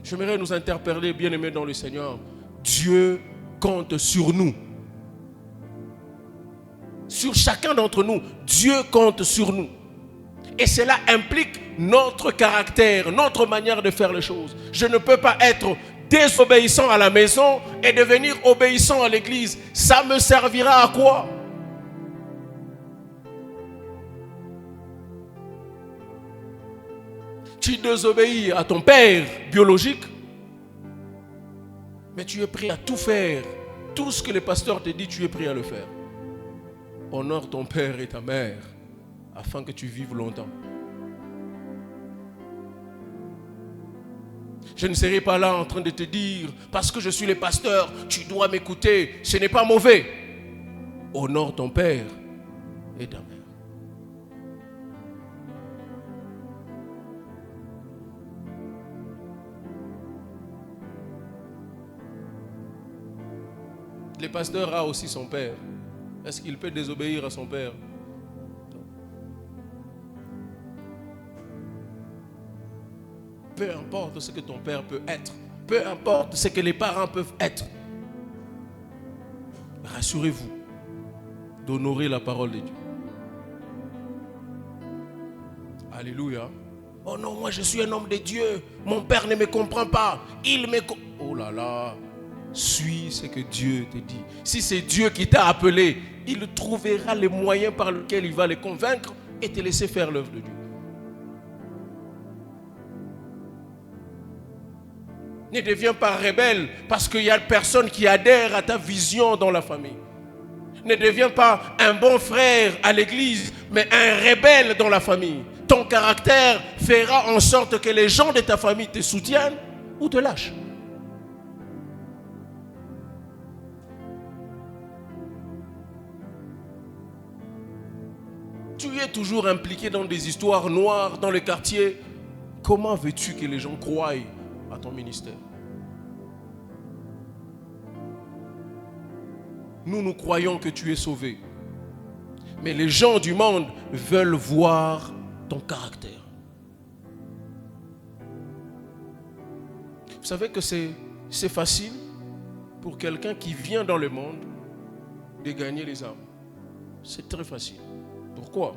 J'aimerais nous interpeller, bien-aimés dans le Seigneur. Dieu compte sur nous. Sur chacun d'entre nous, Dieu compte sur nous. Et cela implique notre caractère, notre manière de faire les choses. Je ne peux pas être désobéissant à la maison et devenir obéissant à l'église. Ça me servira à quoi? Tu désobéis à ton père biologique, mais tu es prêt à tout faire. Tout ce que le pasteur te dit, tu es prêt à le faire. Honore ton père et ta mère afin que tu vives longtemps. Je ne serai pas là en train de te dire, parce que je suis le pasteur, tu dois m'écouter. Ce n'est pas mauvais. Honore ton père et ta mère. Le pasteur a aussi son père. Est-ce qu'il peut désobéir à son père? Peu importe ce que ton père peut être, peu importe ce que les parents peuvent être, rassurez-vous d'honorer la parole de Dieu. Alléluia. Oh non, moi je suis un homme de Dieu. Mon père ne me comprend pas. Oh là là. Suis ce que Dieu te dit. Si c'est Dieu qui t'a appelé, il trouvera les moyens par lesquels il va les convaincre et te laisser faire l'œuvre de Dieu. Ne deviens pas rebelle parce qu'il y a personne qui adhère à ta vision dans la famille. Ne deviens pas un bon frère à l'église, mais un rebelle dans la famille. Ton caractère fera en sorte que les gens de ta famille te soutiennent ou te lâchent. Tu es toujours impliqué dans des histoires noires dans le quartier. Comment veux-tu que les gens croient à ton ministère? Nous croyons que tu es sauvé. Mais les gens du monde veulent voir ton caractère. Vous savez que c'est facile pour quelqu'un qui vient dans le monde de gagner les âmes. C'est très facile. Pourquoi?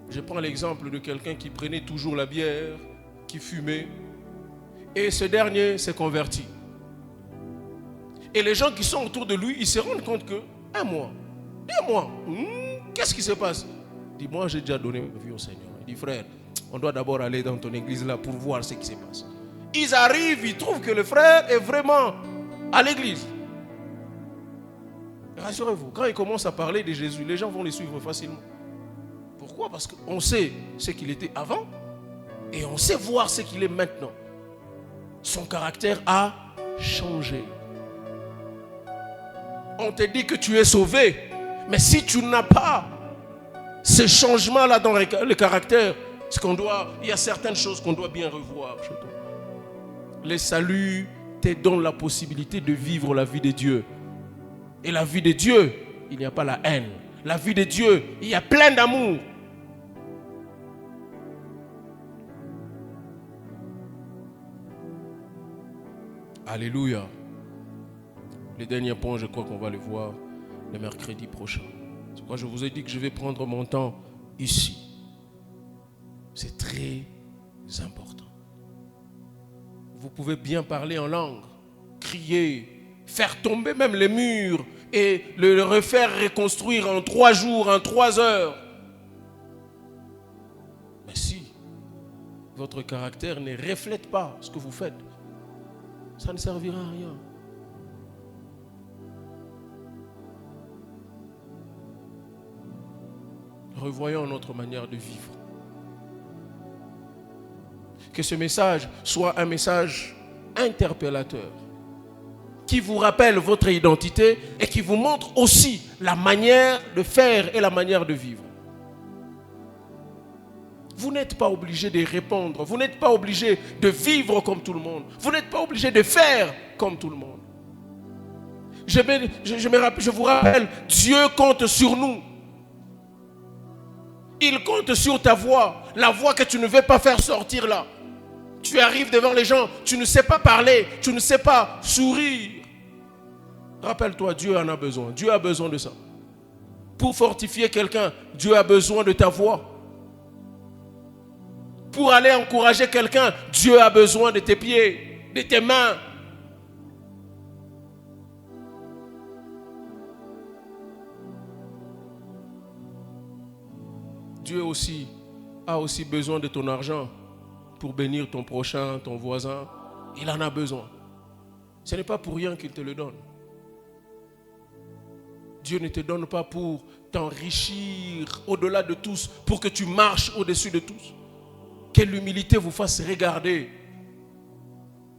Je prends l'exemple de quelqu'un qui prenait toujours la bière, qui fumait, et ce dernier s'est converti. Et les gens qui sont autour de lui, ils se rendent compte que, un mois, 2 mois, qu'est-ce qui se passe? Il dit, moi j'ai déjà donné ma vie au Seigneur. Il dit, frère, on doit d'abord aller dans ton église là pour voir ce qui se passe. Ils arrivent, ils trouvent que le frère est vraiment à l'église. Rassurez-vous, quand il commence à parler de Jésus, les gens vont les suivre facilement. Pourquoi? Parce qu'on sait ce qu'il était avant et on sait voir ce qu'il est maintenant. Son caractère a changé. On te dit que tu es sauvé, mais si tu n'as pas ce changement-là dans le caractère, il y a certaines choses qu'on doit bien revoir chez toi. Le salut te donne la possibilité de vivre la vie de Dieu. Et la vie de Dieu, il n'y a pas la haine. La vie de Dieu, il y a plein d'amour. Alléluia. Le dernier point, je crois qu'on va le voir le mercredi prochain. C'est pourquoi je vous ai dit que je vais prendre mon temps ici. C'est très important. Vous pouvez bien parler en langue, crier, faire tomber même les murs et le refaire reconstruire en 3 jours, en 3 heures. Mais si votre caractère ne reflète pas ce que vous faites, ça ne servira à rien. Revoyons notre manière de vivre. Que ce message soit un message interpellateur qui vous rappelle votre identité et qui vous montre aussi la manière de faire et la manière de vivre. Vous n'êtes pas obligé de répondre, vous n'êtes pas obligé de vivre comme tout le monde, vous n'êtes pas obligé de faire comme tout le monde. Je vous rappelle, Dieu compte sur nous. Il compte sur ta voix, la voix que tu ne veux pas faire sortir là. Tu arrives devant les gens, tu ne sais pas parler, tu ne sais pas sourire. Rappelle-toi, Dieu en a besoin. Dieu a besoin de ça. Pour fortifier quelqu'un, Dieu a besoin de ta voix. Pour aller encourager quelqu'un, Dieu a besoin de tes pieds, de tes mains. Dieu aussi a aussi besoin de ton argent pour bénir ton prochain, ton voisin. Il en a besoin. Ce n'est pas pour rien qu'il te le donne. Dieu ne te donne pas pour t'enrichir au-delà de tous, pour que tu marches au-dessus de tous. Que l'humilité vous fasse regarder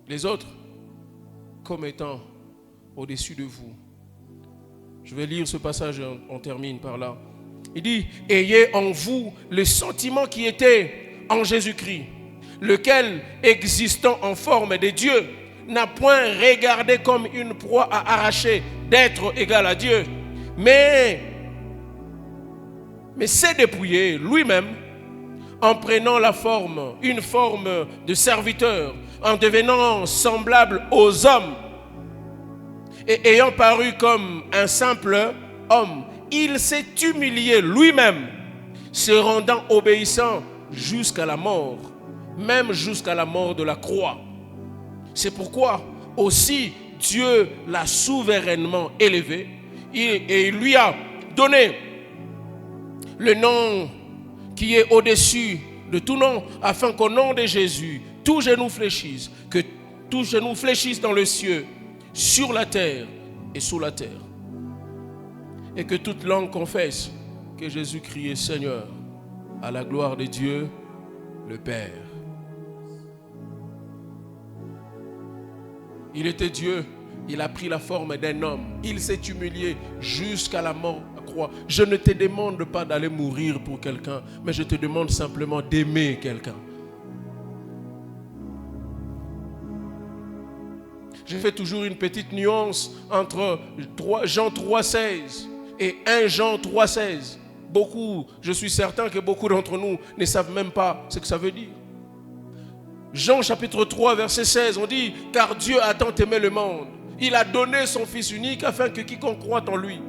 les autres comme étant au-dessus de vous. Je vais lire ce passage et on termine par là. Il dit, ayez en vous le sentiment qui était en Jésus-Christ, lequel, existant en forme de Dieu, n'a point regardé comme une proie à arracher d'être égal à Dieu, mais s'est dépouillé lui-même en prenant une forme de serviteur, en devenant semblable aux hommes et ayant paru comme un simple homme. Il s'est humilié lui-même, se rendant obéissant jusqu'à la mort, même jusqu'à la mort de la croix. C'est pourquoi aussi Dieu l'a souverainement élevé et il lui a donné le nom qui est au-dessus de tout nom, afin qu'au nom de Jésus, tout genou fléchisse, que tout genou fléchisse dans le ciel, sur la terre et sous la terre. Et que toute langue confesse que Jésus-Christ est Seigneur, à la gloire de Dieu, le Père. Il était Dieu, il a pris la forme d'un homme, il s'est humilié jusqu'à la mort à la croix. Je ne te demande pas d'aller mourir pour quelqu'un, mais je te demande simplement d'aimer quelqu'un. Je fais toujours une petite nuance entre Jean 3,16 et 1 Jean 3,16. Je suis certain que beaucoup d'entre nous ne savent même pas ce que ça veut dire. Jean chapitre 3 verset 16, on dit, car Dieu a tant aimé le monde, il a donné son Fils unique afin que quiconque croit en lui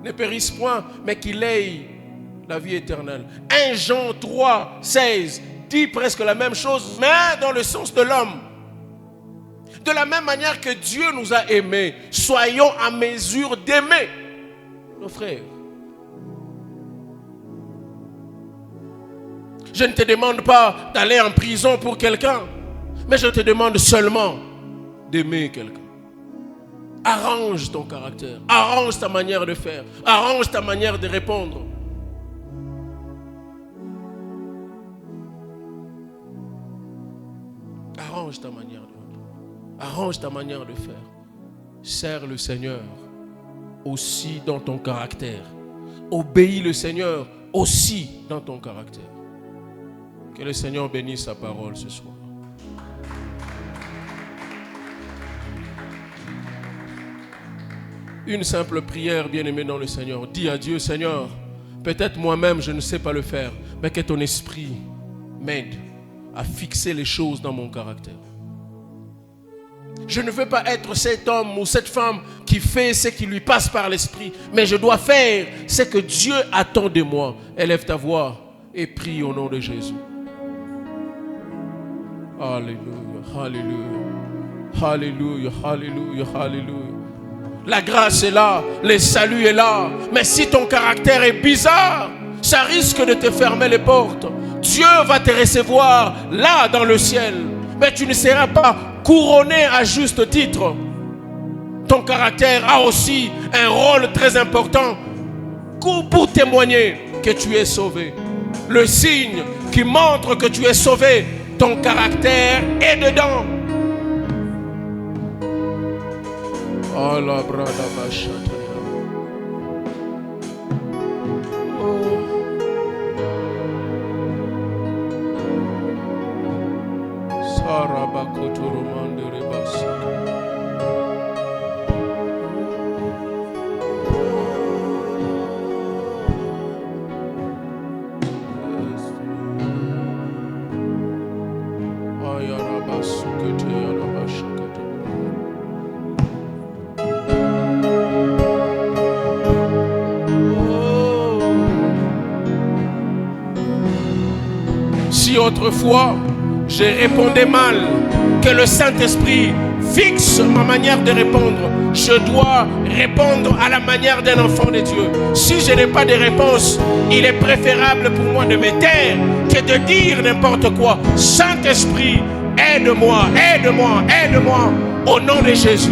ne périsse point, mais qu'il ait la vie éternelle. 1 Jean 3, 16 dit presque la même chose, mais dans le sens de l'homme. De la même manière que Dieu nous a aimés, soyons à mesure d'aimer nos frères. Je ne te demande pas d'aller en prison pour quelqu'un, mais je te demande seulement d'aimer quelqu'un. Arrange ton caractère, arrange ta manière de faire, arrange ta manière de répondre. Arrange ta manière de répondre, arrange ta manière de faire. Sers le Seigneur aussi dans ton caractère. Obéis le Seigneur aussi dans ton caractère. Que le Seigneur bénisse sa parole ce soir. Une simple prière, bien-aimé dans le Seigneur. Dis à Dieu, Seigneur, peut-être moi-même je ne sais pas le faire, mais que ton esprit m'aide à fixer les choses dans mon caractère. Je ne veux pas être cet homme ou cette femme qui fait ce qui lui passe par l'esprit, mais je dois faire ce que Dieu attend de moi. Élève ta voix et prie au nom de Jésus. Alléluia, alléluia, alléluia, alléluia, alléluia. La grâce est là, le salut est là, mais si ton caractère est bizarre, ça risque de te fermer les portes. Dieu va te recevoir là dans le ciel, mais tu ne seras pas couronné à juste titre. Ton caractère a aussi un rôle très important pour témoigner que tu es sauvé. Le signe qui montre que tu es sauvé, ton caractère est dedans. Oh la brada bachataya. Oh. Sarabakotoro mandere basa. Si autrefois je répondais mal, que le Saint-Esprit fixe ma manière de répondre. Je dois répondre à la manière d'un enfant de Dieu. Si je n'ai pas de réponse, il est préférable pour moi de me taire que de dire n'importe quoi. Saint-Esprit, aide-moi, aide-moi, aide-moi, au nom de Jésus.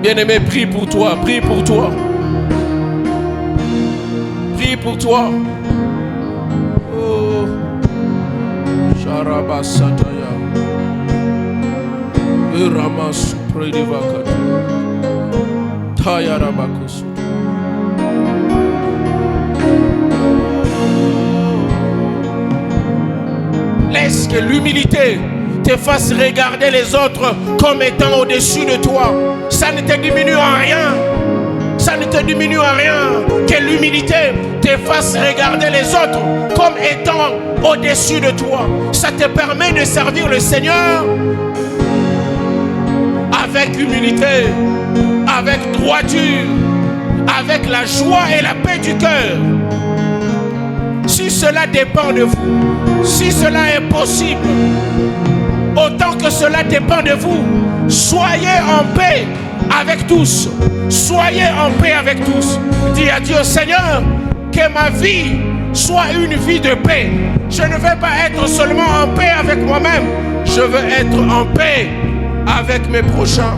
Bien-aimé, prie pour toi, prie pour toi. Prie pour toi. Oh, Sharabasataya. Eramas Predivakata. Tayarabakus. Laisse que l'humilité te fasse regarder les autres comme étant au-dessus de toi. Ça ne te diminue en rien. Ça ne te diminue en rien. Que l'humilité te fasse regarder les autres comme étant au-dessus de toi. Ça te permet de servir le Seigneur avec humilité, avec droiture, avec la joie et la paix du cœur. Si cela dépend de vous, si cela est possible, autant que cela dépend de vous, soyez en paix avec tous. Soyez en paix avec tous. Dis à Dieu, Seigneur, que ma vie soit une vie de paix. Je ne veux pas être seulement en paix avec moi-même. Je veux être en paix avec mes prochains.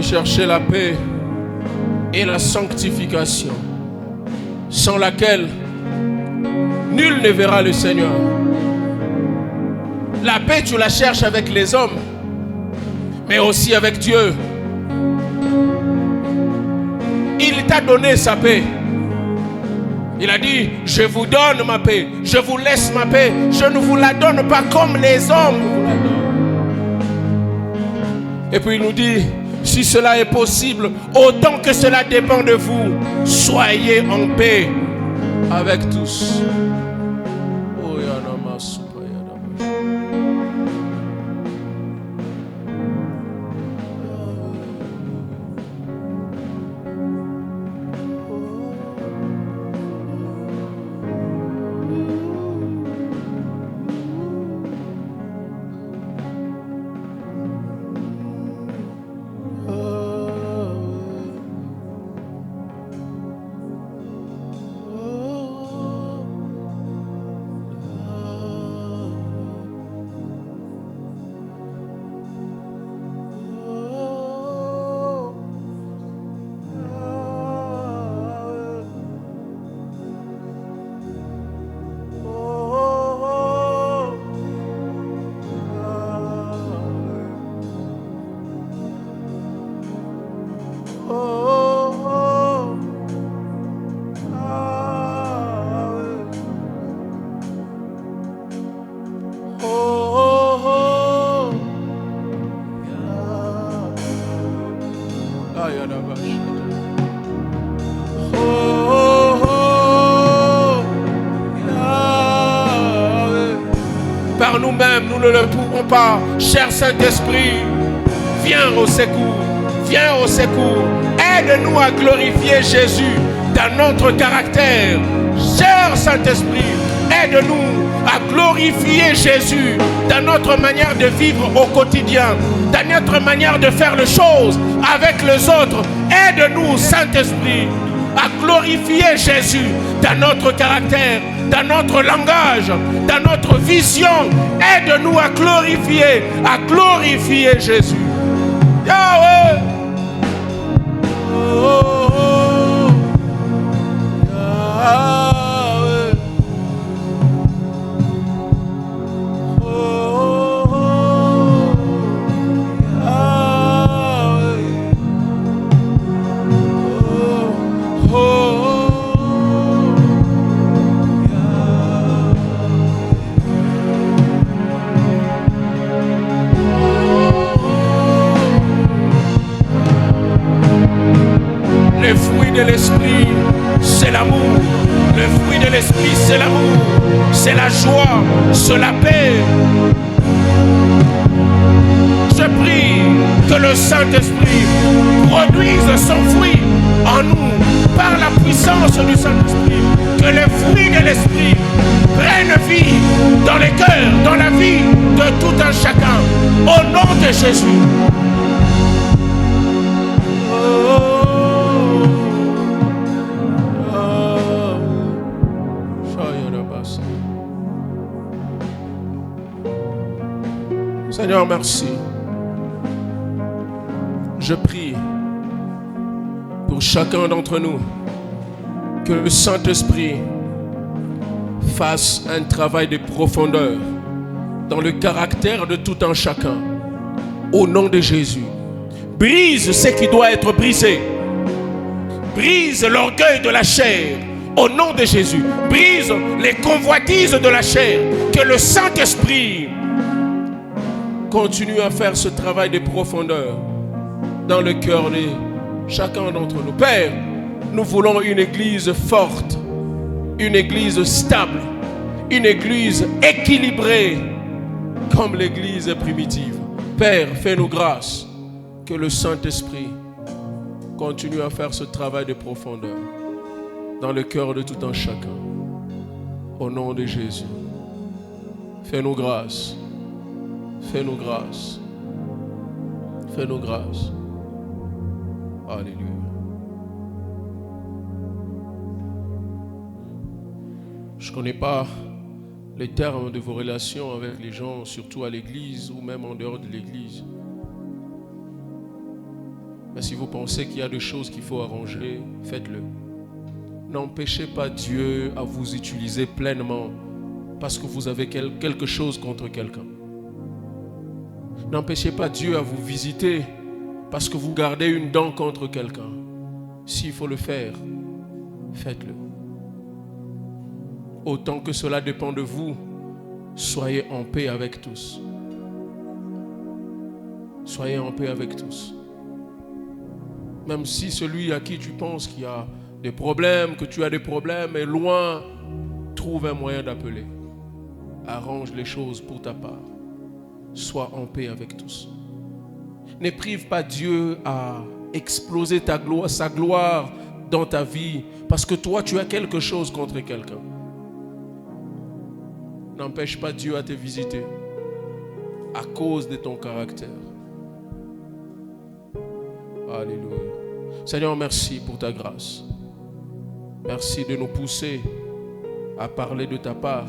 Chercher la paix et la sanctification, sans laquelle nul ne verra le Seigneur. La paix, tu la cherches avec les hommes, mais aussi avec Dieu. Il t'a donné sa paix. Il a dit, je vous donne ma paix, je vous laisse ma paix, je ne vous la donne pas comme les hommes vous la donnent. Et puis il nous dit, si cela est possible, autant que cela dépend de vous, soyez en paix avec tous. Par nous-mêmes, nous ne le pouvons pas. Cher Saint-Esprit, viens au secours. Viens au secours. Aide-nous à glorifier Jésus dans notre caractère. Cher Saint-Esprit, aide-nous à glorifier Jésus dans notre manière de vivre au quotidien, dans notre manière de faire les choses avec les autres. Aide-nous, Saint-Esprit. à glorifier Jésus dans notre caractère, dans notre langage, dans notre vision. Aide-nous à glorifier Jésus. Yahweh. Oh, oh, oh. Yahweh. Oh, oh, oh. Yahweh. Oh, oh, oh. Le fruit de l'esprit, c'est l'amour. Le fruit de l'esprit, c'est l'amour. C'est la joie, c'est la paix. Je prie que le Saint-Esprit produise son fruit en nous par la puissance du Saint-Esprit. Que les fruits de l'esprit prennent vie dans les cœurs, dans la vie de tout un chacun. Au nom de Jésus. Seigneur, merci. Je prie pour chacun d'entre nous que le Saint-Esprit fasse un travail de profondeur dans le caractère de tout un chacun. Au nom de Jésus. Brise ce qui doit être brisé. Brise l'orgueil de la chair. Au nom de Jésus. Brise les convoitises de la chair. Que le Saint-Esprit continue à faire ce travail de profondeur dans le cœur de chacun d'entre nous. Père, nous voulons une église forte, une église stable, une église équilibrée comme l'église primitive. Père, fais-nous grâce que le Saint-Esprit continue à faire ce travail de profondeur dans le cœur de tout un chacun. Au nom de Jésus, fais-nous grâce. Fais-nous grâce. Fais-nous grâce. Alléluia. Je ne connais pas les termes de vos relations avec les gens, surtout à l'église ou même en dehors de l'église. Mais si vous pensez qu'il y a des choses qu'il faut arranger, faites-le. N'empêchez pas Dieu à vous utiliser pleinement parce que vous avez quelque chose contre quelqu'un. N'empêchez pas Dieu à vous visiter parce que vous gardez une dent contre quelqu'un. S'il faut le faire, faites-le. Autant que cela dépend de vous, soyez en paix avec tous. Soyez en paix avec tous. Même si celui à qui tu penses qu'il y a des problèmes, que tu as des problèmes est loin, trouve un moyen d'appeler. Arrange les choses pour ta part. Sois en paix avec tous. Ne prive pas Dieu à exploser sa gloire dans ta vie parce que toi tu as quelque chose contre quelqu'un. N'empêche pas Dieu à te visiter à cause de ton caractère. Alléluia. Seigneur, merci pour ta grâce. Merci de nous pousser à parler de ta part,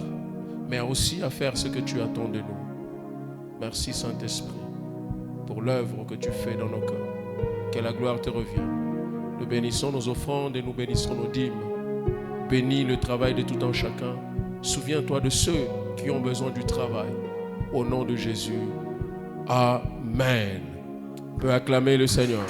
mais aussi à faire ce que tu attends de nous. Merci Saint-Esprit pour l'œuvre que tu fais dans nos cœurs. Que la gloire te revienne. Nous bénissons nos offrandes et nous bénissons nos dîmes. Bénis le travail de tout un chacun. Souviens-toi de ceux qui ont besoin du travail. Au nom de Jésus. Amen. On peut acclamer le Seigneur.